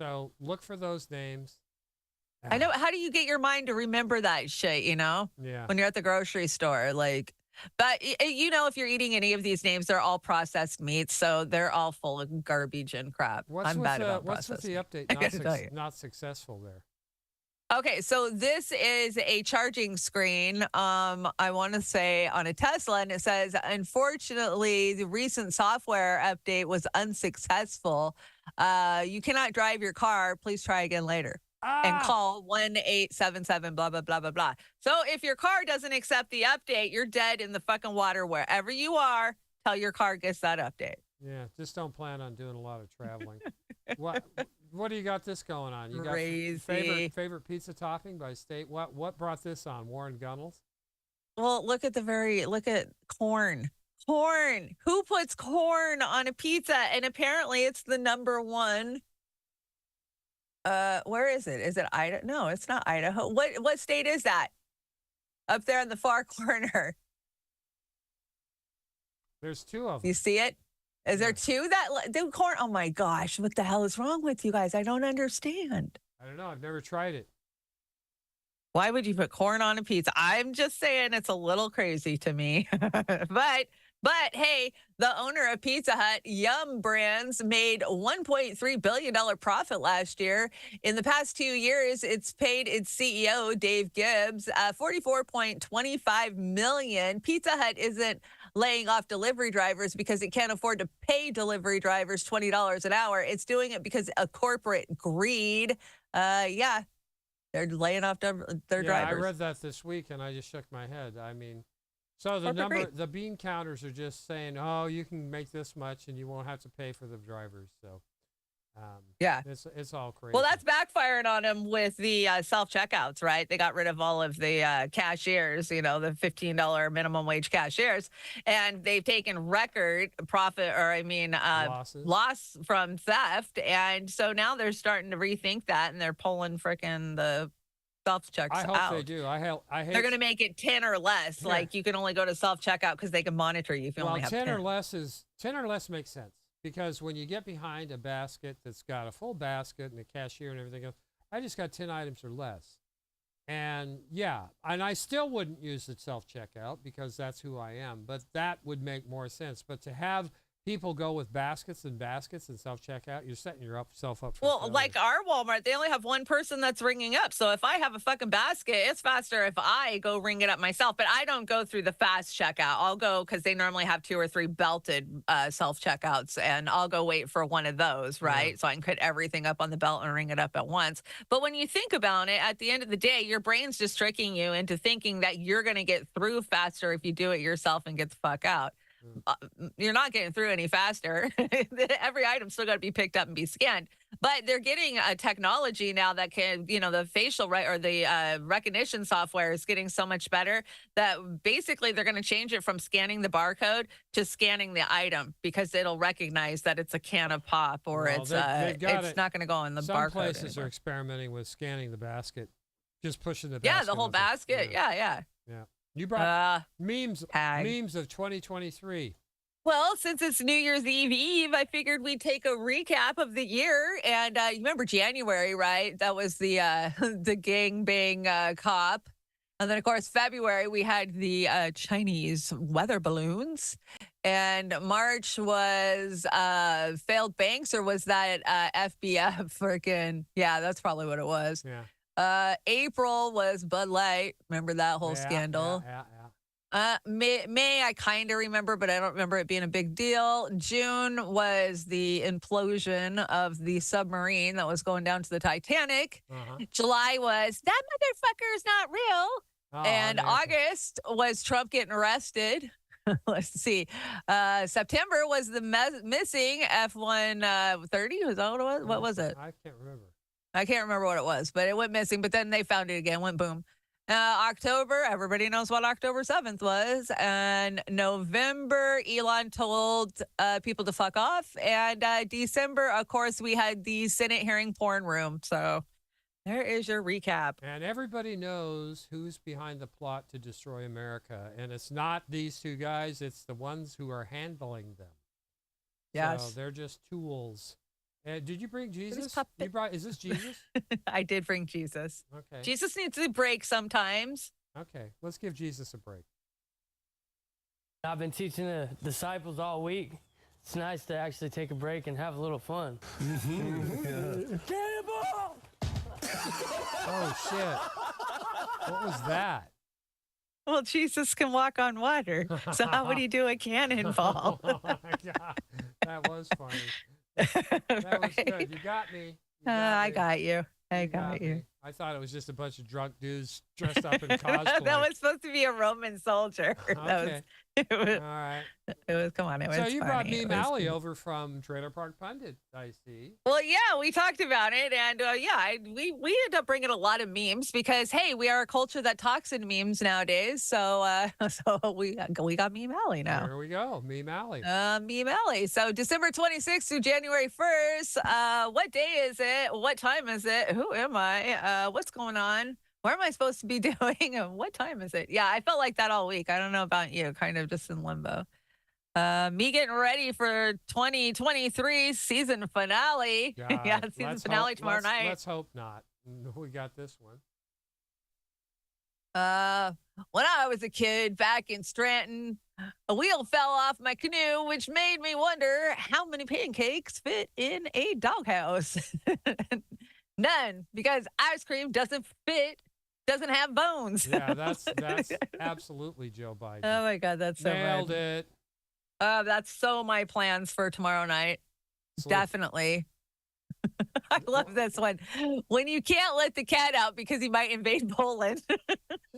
So look for those names. I know. How do you get your mind to remember that shit, Yeah. When you're at the grocery store, but if you're eating any of these names, they're all processed meats, so they're all full of garbage and crap. I'm bad about What's with processed the update? Not successful there. Okay, so this is a charging screen. I want to say on a Tesla, and it says, unfortunately, the recent software update was unsuccessful. You cannot drive your car. Please try again later. And call 1-877 blah, blah, blah, blah, blah. So if your car doesn't accept the update, you're dead in the fucking water wherever you are. Till your car gets that update. Yeah, just don't plan on doing a lot of traveling. What do you got this going on? You got Crazy. favorite pizza topping by state? What brought this on? Warren Gunnels? Well, look at corn. Corn. Who puts corn on a pizza? And apparently it's the number one. Where is it? Is it Idaho? No, it's not Idaho. What state is that? Up there in the far corner. There's two of them. You see it? Is there two that do corn? Oh my gosh, what the hell is wrong with you guys? I don't understand. I don't know. I've never tried it. Why would you put corn on a pizza? I'm just saying it's a little crazy to me. But hey, the owner of Pizza Hut, Yum Brands, made $1.3 billion profit last year. In the past 2 years, it's paid its CEO, Dave Gibbs, $44.25 million. Pizza Hut isn't laying off delivery drivers because it can't afford to pay delivery drivers $20 an hour. It's doing it because of corporate greed. Yeah, they're laying off their drivers. I read that this week, and I just shook my head. I mean, so the bean counters are just saying, oh, you can make this much, and you won't have to pay for the drivers. So, yeah, it's all crazy. Well, that's backfiring on them with the self-checkouts, right? They got rid of all of the cashiers, the $15 minimum wage cashiers, and they've taken record profit, loss from theft. And so now they're starting to rethink that, and they're pulling frickin' the self-checks out. I hope they do. I hate they're going to make it 10 or less. Yeah. Like you can only go to self-checkout because they can monitor you if you only have 10. 10 or less makes sense. Because when you get behind a basket that's got a full basket and a cashier and everything else, I just got 10 items or less. And yeah, and I still wouldn't use the self-checkout because that's who I am, but that would make more sense. But to have people go with baskets and self-checkout, you're setting yourself up for failure. Like our Walmart, they only have one person that's ringing up. So if I have a fucking basket, it's faster if I go ring it up myself. But I don't go through the fast checkout. I'll go because they normally have 2 or 3 belted self-checkouts, and I'll go wait for one of those, right? Yeah. So I can put everything up on the belt and ring it up at once. But when you think about it, at the end of the day, your brain's just tricking you into thinking that you're going to get through faster if you do it yourself and get the fuck out. You're not getting through any faster. Every item's still got to be picked up and be scanned. But they're getting a technology now that can, the facial or the recognition software is getting so much better that basically they're going to change it from scanning the barcode to scanning the item because it'll recognize that it's a can of pop or it's not going to go in the barcode. Some places are experimenting with scanning the basket, just pushing the basket. Yeah, the whole basket. Yeah. You brought memes of 2023. Well, since it's New Year's Eve, I figured we'd take a recap of the year. And you remember January, right? That was the gangbang cop. And then, of course, February, we had the Chinese weather balloons. And March was failed banks, or was that FBF freaking? Yeah, that's probably what it was. Yeah. April was Bud Light. Remember that whole scandal? Yeah. May I kind of remember, but I don't remember it being a big deal. June was the implosion of the submarine that was going down to the Titanic. July was that motherfucker is not real. And August was Trump getting arrested. Let's see. September was the missing F-130. Was that what it was? What was it? I can't remember what it was, but it went missing. But then they found it again, went boom. October, everybody knows what October 7th was. And November, Elon told people to fuck off. And December, of course, we had the Senate hearing porn room. So there is your recap. And everybody knows who's behind the plot to destroy America. And it's not these two guys. It's the ones who are handling them. Yes. So they're just tools. Did you bring Jesus? Is this Jesus? I did bring Jesus. Okay. Jesus needs a break sometimes. Okay, let's give Jesus a break. I've been teaching the disciples all week. It's nice to actually take a break and have a little fun. Cannonball! Oh, shit. What was that? Well, Jesus can walk on water. So how would he do a cannonball? Oh, my God. That was funny. That was good. You got me. I got you. I got you. I thought it was just a bunch of drunk dudes dressed up in cosplay. That was supposed to be a Roman soldier. Okay. It was, all right. It was, come on, it was So you brought funny. Meme Alley over from Trailer Park Pundit, I see. Well, yeah, we talked about it, and we ended up bringing a lot of memes because, hey, we are a culture that talks in memes nowadays. So we got Meme Alley now. There we go, Meme Alley. Meme Alley. So December 26th through January 1st. What day is it? What time is it? Who am I? What's going on? Where am I supposed to be doing? What time is it? Yeah, I felt like that all week. I don't know about you, kind of just in limbo. Me getting ready for 2023 season finale. God, Yeah, season finale tomorrow night. Let's hope not. We got this one. When I was a kid back in Stratton, a wheel fell off my canoe, which made me wonder how many pancakes fit in a doghouse. None, because ice cream doesn't have bones. Yeah, that's absolutely Joe Biden. Oh my God, that's so nailed bad. it. That's so my plans for tomorrow night. Definitely. I love this one. When you can't let the cat out because he might invade Poland.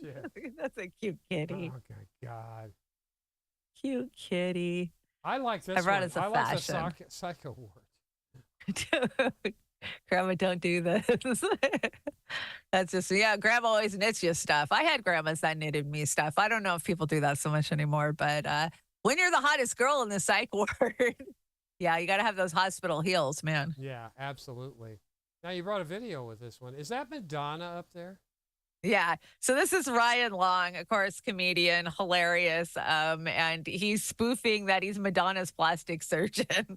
That's a cute kitty. Oh my God. Cute kitty. I like this I brought one. us a I like the fashion. psycho word. Grandma, don't do this. That's just, yeah, Grandma always knits you stuff. I had grandmas that knitted me stuff. I don't know if people do that so much anymore, but when you're the hottest girl in the psych ward, yeah, you got to have those hospital heels, man. Yeah, absolutely. Now, you brought a video with this one. Is that Madonna up there? Yeah. So this is Ryan Long, of course, comedian, hilarious. And he's spoofing that he's Madonna's plastic surgeon.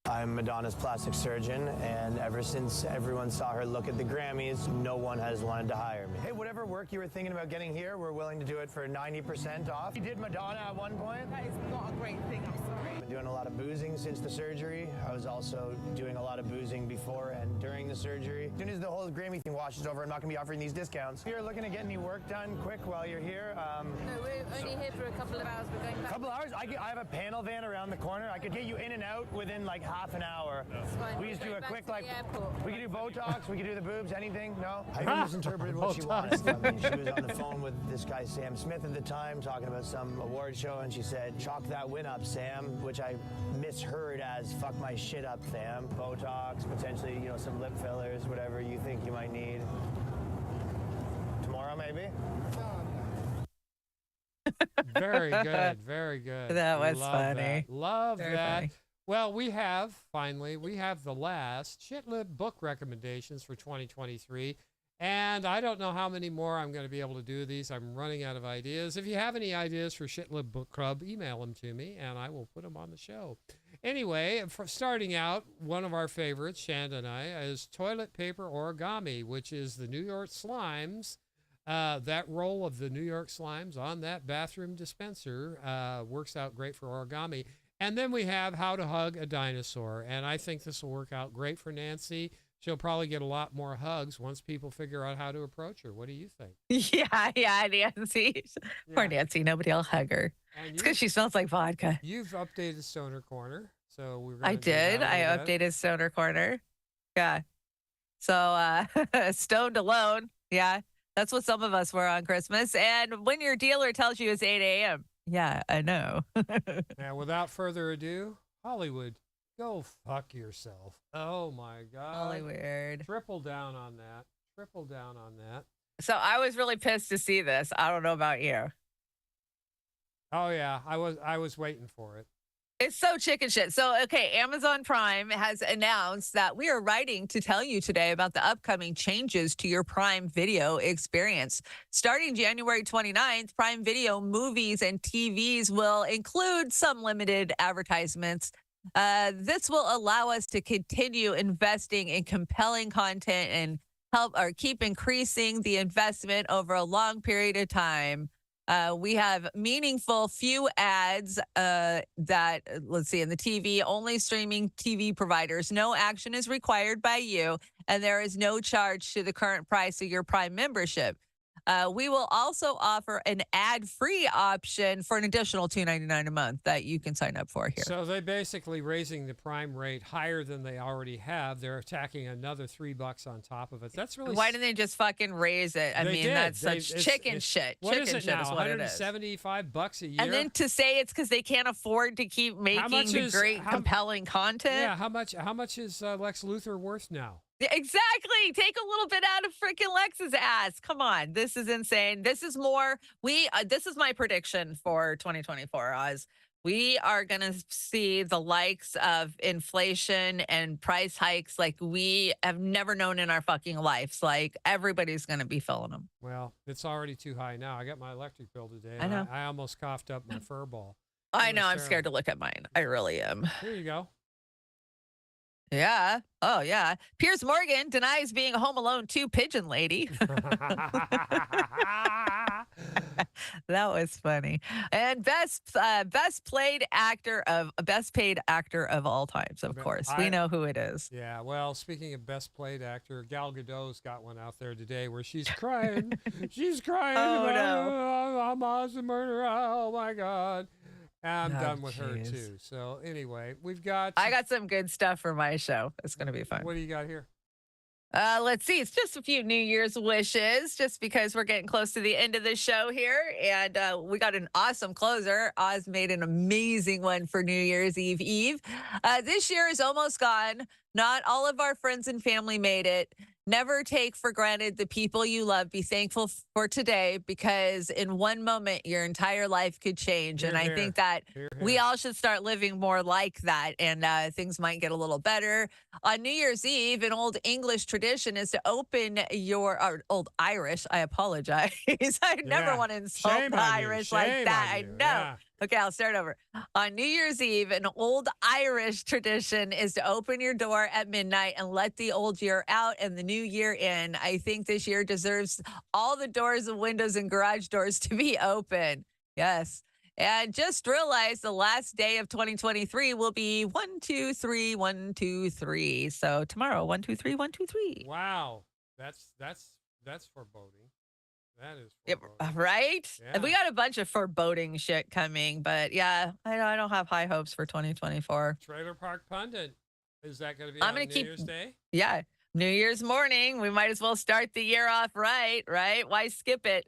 I'm Madonna's plastic surgeon, and ever since everyone saw her look at the Grammys, no one has wanted to hire me. Hey, whatever work you were thinking about getting here, we're willing to do it for 90% off. You did Madonna at one point? That is not a great thing, I'm sorry. I've been doing a lot of boozing since the surgery. I was also doing a lot of boozing before and during the surgery. As soon as the whole Grammy thing washes over, I'm not going to be offering these discounts. If you're looking to get any work done quick while you're here, No, we're only here for a couple of hours. We're going back. a couple hours? I have a panel van around the corner. I could get you in and out within like half an hour. Fine. We just do a Back quick, to like, the airport. we could do Botox, we could do the boobs, anything, no? I even misinterpreted what she wanted from me. She was on the phone with this guy, Sam Smith, at the time, talking about some award show, and she said, chalk that win up, Sam, which I misheard as, fuck my shit up, Sam. Botox, potentially, you know, some lip fillers, whatever you think you might need. Tomorrow, maybe? Very good. Very good. That was Love funny. That. Love Very that. funny. Well, we have the last Shitlib book recommendations for 2023. And I don't know how many more I'm going to be able to do these. I'm running out of ideas. If you have any ideas for Shitlib Book Club, email them to me and I will put them on the show. Anyway, for starting out, one of our favorites, Shanda and I, is Toilet Paper Origami, which is the New York Slimes. That roll of the New York Slimes on that bathroom dispenser works out great for origami. And then we have How to Hug a Dinosaur. And I think this will work out great for Nancy. She'll probably get a lot more hugs once people figure out how to approach her. What do you think? Yeah, Nancy. Poor Nancy. Nobody will hug her. It's because she smells like vodka. You've updated Stoner Corner. So we're I did. I updated Stoner Corner. Yeah. So stoned alone. Yeah. That's what some of us were on Christmas. And when your dealer tells you it's 8 a.m. Yeah, I know. Now, without further ado, Hollywood, go fuck yourself. Oh, my God. Hollywood. Triple down on that. Triple down on that. So I was really pissed to see this. I don't know about you. Oh, yeah. I was waiting for it. It's so chicken shit. So, okay, Amazon Prime has announced that we are writing to tell you today about the upcoming changes to your Prime Video experience. Starting January 29th, Prime Video movies and TVs will include some limited advertisements. This will allow us to continue investing in compelling content and help or keep increasing the investment over a long period of time. We have meaningful few ads that, let's see, in the TV, only streaming TV providers. No action is required by you, and there is no charge to the current price of your Prime membership. We will also offer an ad-free option for an additional $2.99 a month that you can sign up for here. So they're basically raising the Prime rate higher than they already have. They're attacking another $3 on top of it. That's really. Why didn't they just fucking raise it? I mean, that's such chicken shit. What Chicken is it shit now? is what it is. $175 a year. And then to say it's because they can't afford to keep making the great, compelling content. Yeah, how much is Lex Luthor worth now? Exactly. Take a little bit out of freaking Lex's ass. Come on. This is insane. This is more. This is my prediction for 2024, Oz. We are going to see the likes of inflation and price hikes like we have never known in our fucking lives. Like everybody's going to be filling them. Well, it's already too high now. I got my electric bill today. I know. I almost coughed up my fur ball. I know. I'm scared to look at mine. I really am. Here you go. Yeah. Oh, yeah. Piers Morgan denies being a Home Alone 2 pigeon lady. That was funny. And best paid actor of all times, of course. We know who it is. Yeah. Well, speaking of best played actor, Gal Gadot's got one out there today where she's crying. She's crying. Oh, no. Hamas and murder. Oh my God. I'm done with her geez. too. So anyway, I got some good stuff for my show. It's going to be fun. What do you got here? Let's see. It's just a few New Year's wishes, just because we're getting close to the end of the show here. And we got an awesome closer. Oz made an amazing one for New Year's Eve. This year is almost gone. Not all of our friends and family made it. Never take for granted the people you love. Be thankful for today, because in one moment, your entire life could change. And I think that we all should start living more like that, and things might get a little better. On New Year's Eve, an old English tradition is to open or old Irish, I apologize. I never want to insult the Irish like that. I know. Yeah. Okay, I'll start over. On New Year's Eve, an old Irish tradition is to open your door at midnight and let the old year out and the new year in. I think this year deserves all the doors and windows and garage doors to be open. Yes. And just realize the last day of 2023 will be 1, 2, 3, 1, 2, 3. So tomorrow, 1, 2, 3, 1, 2, 3. Wow. That's foreboding. That is foreboding. Right? Yeah. We got a bunch of foreboding shit coming, but yeah, I don't have high hopes for 2024. Trailer Park Pundit. Is that going to be on New Year's Day? Yeah. New Year's morning. We might as well start the year off right? Why skip it?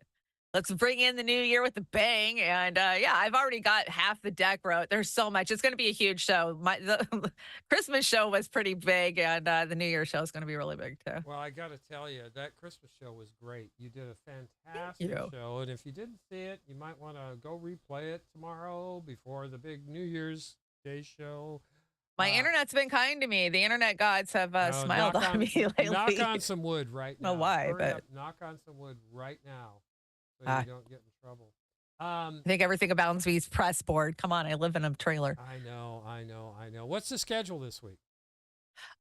Let's bring in the new year with a bang. And yeah, I've already got half the deck wrote. There's so much. It's going to be a huge show. The Christmas show was pretty big, and the New Year show is going to be really big too. Well, I got to tell you, that Christmas show was great. You did a fantastic show. And if you didn't see it, you might want to go replay it tomorrow before the big New Year's Day show. My internet's been kind to me. The internet gods have smiled on me lately. Knock on some wood right now. I don't know why, Hurry but up, knock on some wood right now so you don't get in trouble. I think everything about me is press board. Come on, I live in a trailer. I know. What's the schedule this week?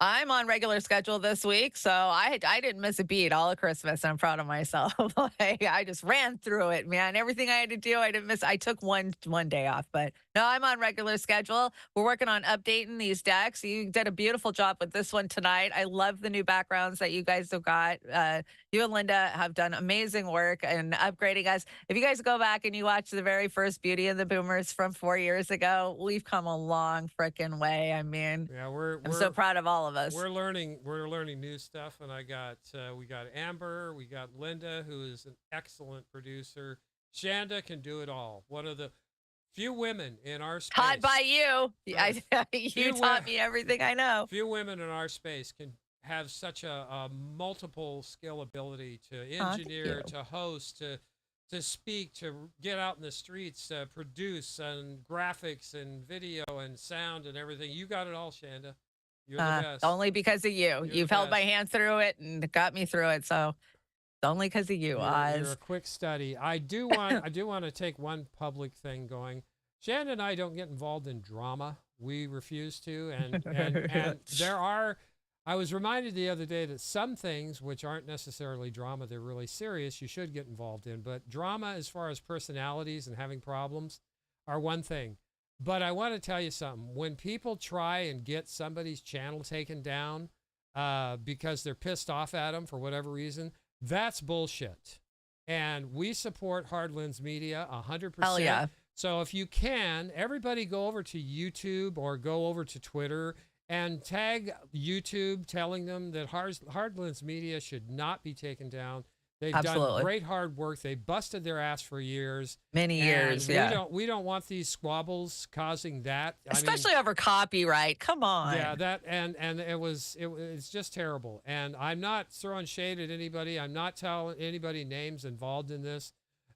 I'm on regular schedule this week, so I didn't miss a beat all of Christmas. I'm proud of myself. I just ran through it, man. Everything I had to do, I didn't miss. I took one day off, but no, I'm on regular schedule. We're working on updating these decks. You did a beautiful job with this one tonight. I love the new backgrounds that you guys have got. You and Linda have done amazing work and upgrading us. If you guys go back and you watch the very first Beauty and the Boomers from 4 years ago, we've come a long freaking way. I mean, yeah, I'm so proud of all of us. We're learning new stuff, and we got Amber, we got Linda, who is an excellent producer. Shanda can do it all. One of the few women in our space. Taught by you. You taught me everything I know. Few women in our space can have such a multiple skill ability to engineer, to host, to speak, to get out in the streets, produce, and graphics and video and sound and everything. You got it all, Shanda. You're the best. Only because of you. You've held my hand through it and got me through it. So it's only because of you, Oz. You're a quick study. I do want to take one public thing going. Shanda and I don't get involved in drama. We refuse to, and there are I was reminded the other day that some things which aren't necessarily drama, they're really serious, you should get involved in. But drama, as far as personalities and having problems, are one thing. But I want to tell you something. When people try and get somebody's channel taken down because they're pissed off at them for whatever reason, that's bullshit. And we support Hardlands Media 100%. Hell yeah. So if you can, everybody go over to YouTube or go over to Twitter and tag YouTube telling them that Hardlands Media should not be taken down. They've done great hard work. They busted their ass for years. Many years, yeah. We don't want these squabbles causing that. Especially over copyright. Come on. Yeah, that and it's just terrible. And I'm not throwing shade at anybody. I'm not telling anybody names involved in this.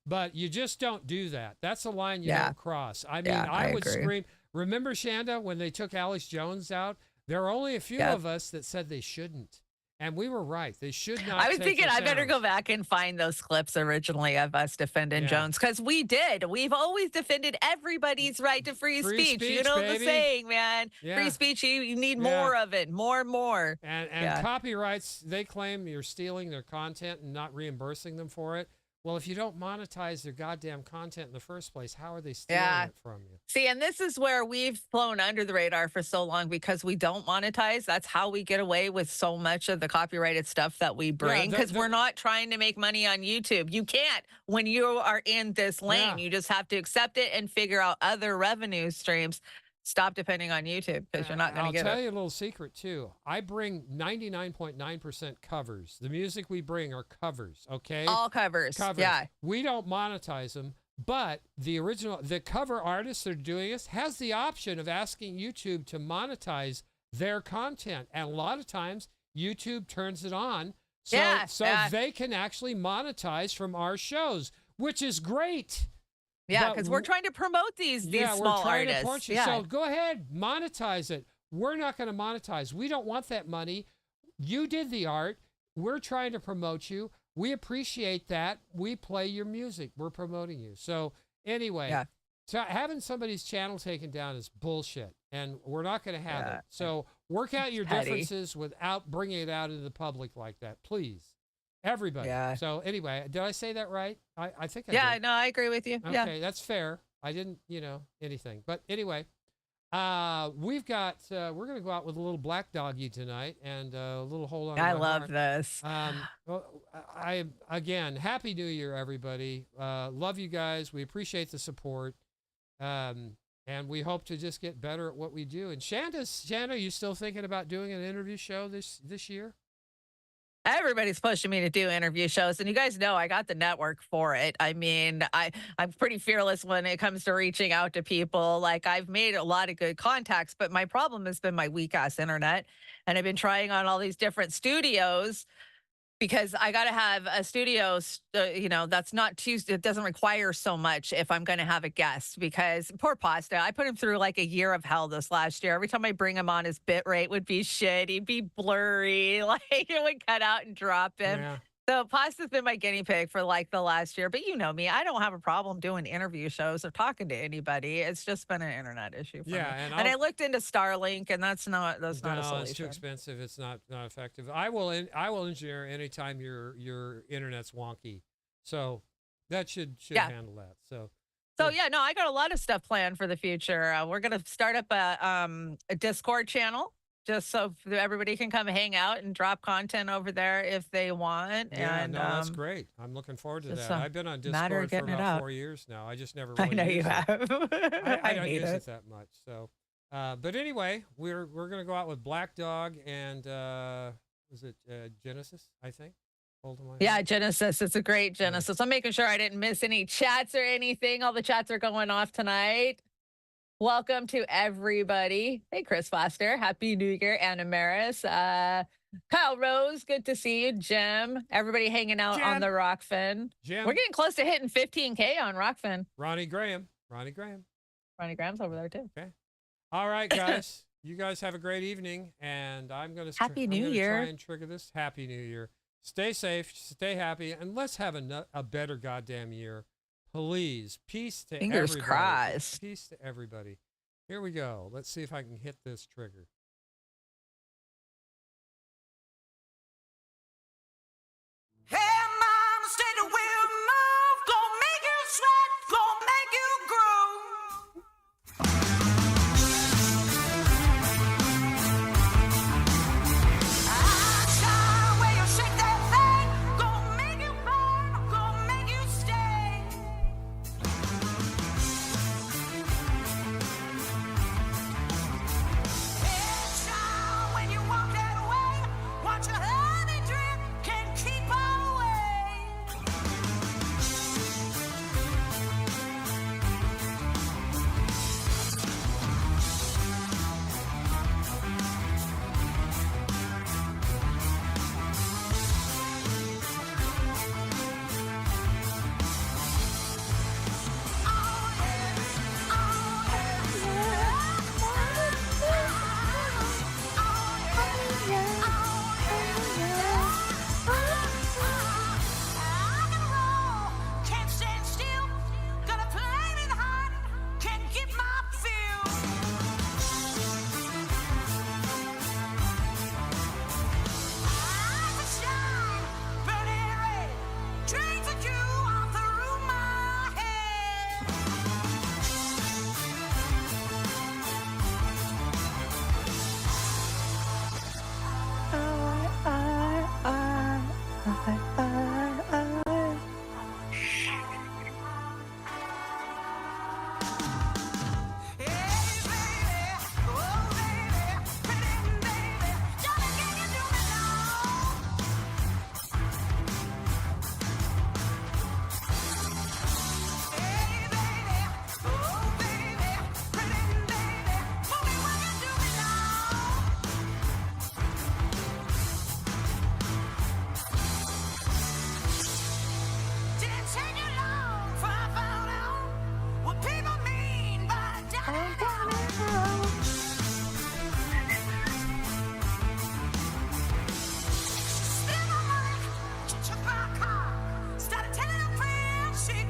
But you just don't do that. That's a line you don't cross. I mean, I would scream. Remember, Shanda, when they took Alex Jones out? There were only a few of us that said they shouldn't. And we were right. They should not. I was thinking I better go back and find those clips originally of us defending Jones, because we did. We've always defended everybody's right to free speech. You know the saying, man. Free speech, you need more of it, more and more. And copyrights, they claim you're stealing their content and not reimbursing them for it. Well, if you don't monetize their goddamn content in the first place, how are they stealing it from you? See, and this is where we've flown under the radar for so long, because we don't monetize. That's how we get away with so much of the copyrighted stuff that we bring, because we're not trying to make money on YouTube. You can't when you are in this lane. You just have to accept it and figure out other revenue streams. Stop depending on YouTube, because you're not going to get it. I'll tell you a little secret, too. I bring 99.9% covers. The music we bring are covers, okay? All covers, yeah. We don't monetize them, but the cover artist that are doing this has the option of asking YouTube to monetize their content. And a lot of times, YouTube turns it on so they can actually monetize from our shows, which is great. Yeah, because we're trying to promote these small artists. So go ahead, monetize it. We're not going to monetize. We don't want that money. You did the art. We're trying to promote you. We appreciate that. We play your music. We're promoting you. So anyway, so having somebody's channel taken down is bullshit, and we're not going to have it. So work out your differences without bringing it out into the public like that, please. Everybody. Yeah. So anyway, did I say that right? I think I did. Yeah, no, I agree with you. Okay, that's fair. I didn't, anything. But anyway, we're going to go out with a little Black Doggy tonight and a little Hold On. I love this. Again, Happy New Year, everybody. Love you guys. We appreciate the support. And we hope to just get better at what we do. And Shanda, are you still thinking about doing an interview show this year? Everybody's pushing me to do interview shows, and you guys know I got the network for it. I mean, I'm pretty fearless when it comes to reaching out to people. Like, I've made a lot of good contacts, but my problem has been my weak-ass internet, and I've been trying on all these different studios, because I got to have a studio, that's not too, it doesn't require so much if I'm going to have a guest, because poor Pasta, I put him through like a year of hell this last year. Every time I bring him on, his bit rate would be shit. He'd be blurry. Like, it would cut out and drop him. Yeah. So Pasta's been my guinea pig for like the last year, but you know me, I don't have a problem doing interview shows or talking to anybody. It's just been an internet issue for me. And I looked into Starlink, and that's not a solution. It's too expensive. It's not effective. I will engineer anytime your internet's wonky. So that should handle that. So yeah, no, I got a lot of stuff planned for the future. We're going to start up a Discord channel, just so everybody can come hang out and drop content over there if they want. Yeah, and, that's great. I'm looking forward to that. I've been on Discord for about 4 years now. I just never really I know you have. I don't use it that much. So, but anyway, we're going to go out with Black Dog and was it Genesis, I think? Yeah, Genesis. It's a great Genesis. I'm making sure I didn't miss any chats or anything. All the chats are going off tonight. Welcome to everybody. Hey, Chris Foster. Happy New Year. Anna Maris. Kyle Rose. Good to see you. Jim. Everybody hanging out on the Rockfin. Jim. We're getting close to hitting 15K on Rockfin. Ronnie Graham's over there, too. Okay. All right, guys. You guys have a great evening. And I'm going to try and trigger this. Happy New Year. Stay safe. Stay happy. And let's have a better goddamn year. Please, peace to everybody. Fingers crossed. Peace to everybody. Here we go. Let's see if I can hit this trigger.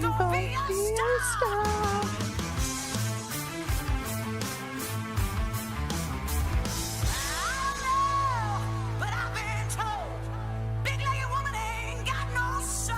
Gonna be a star. But I've been told, big-legged woman ain't got no soul.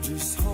Just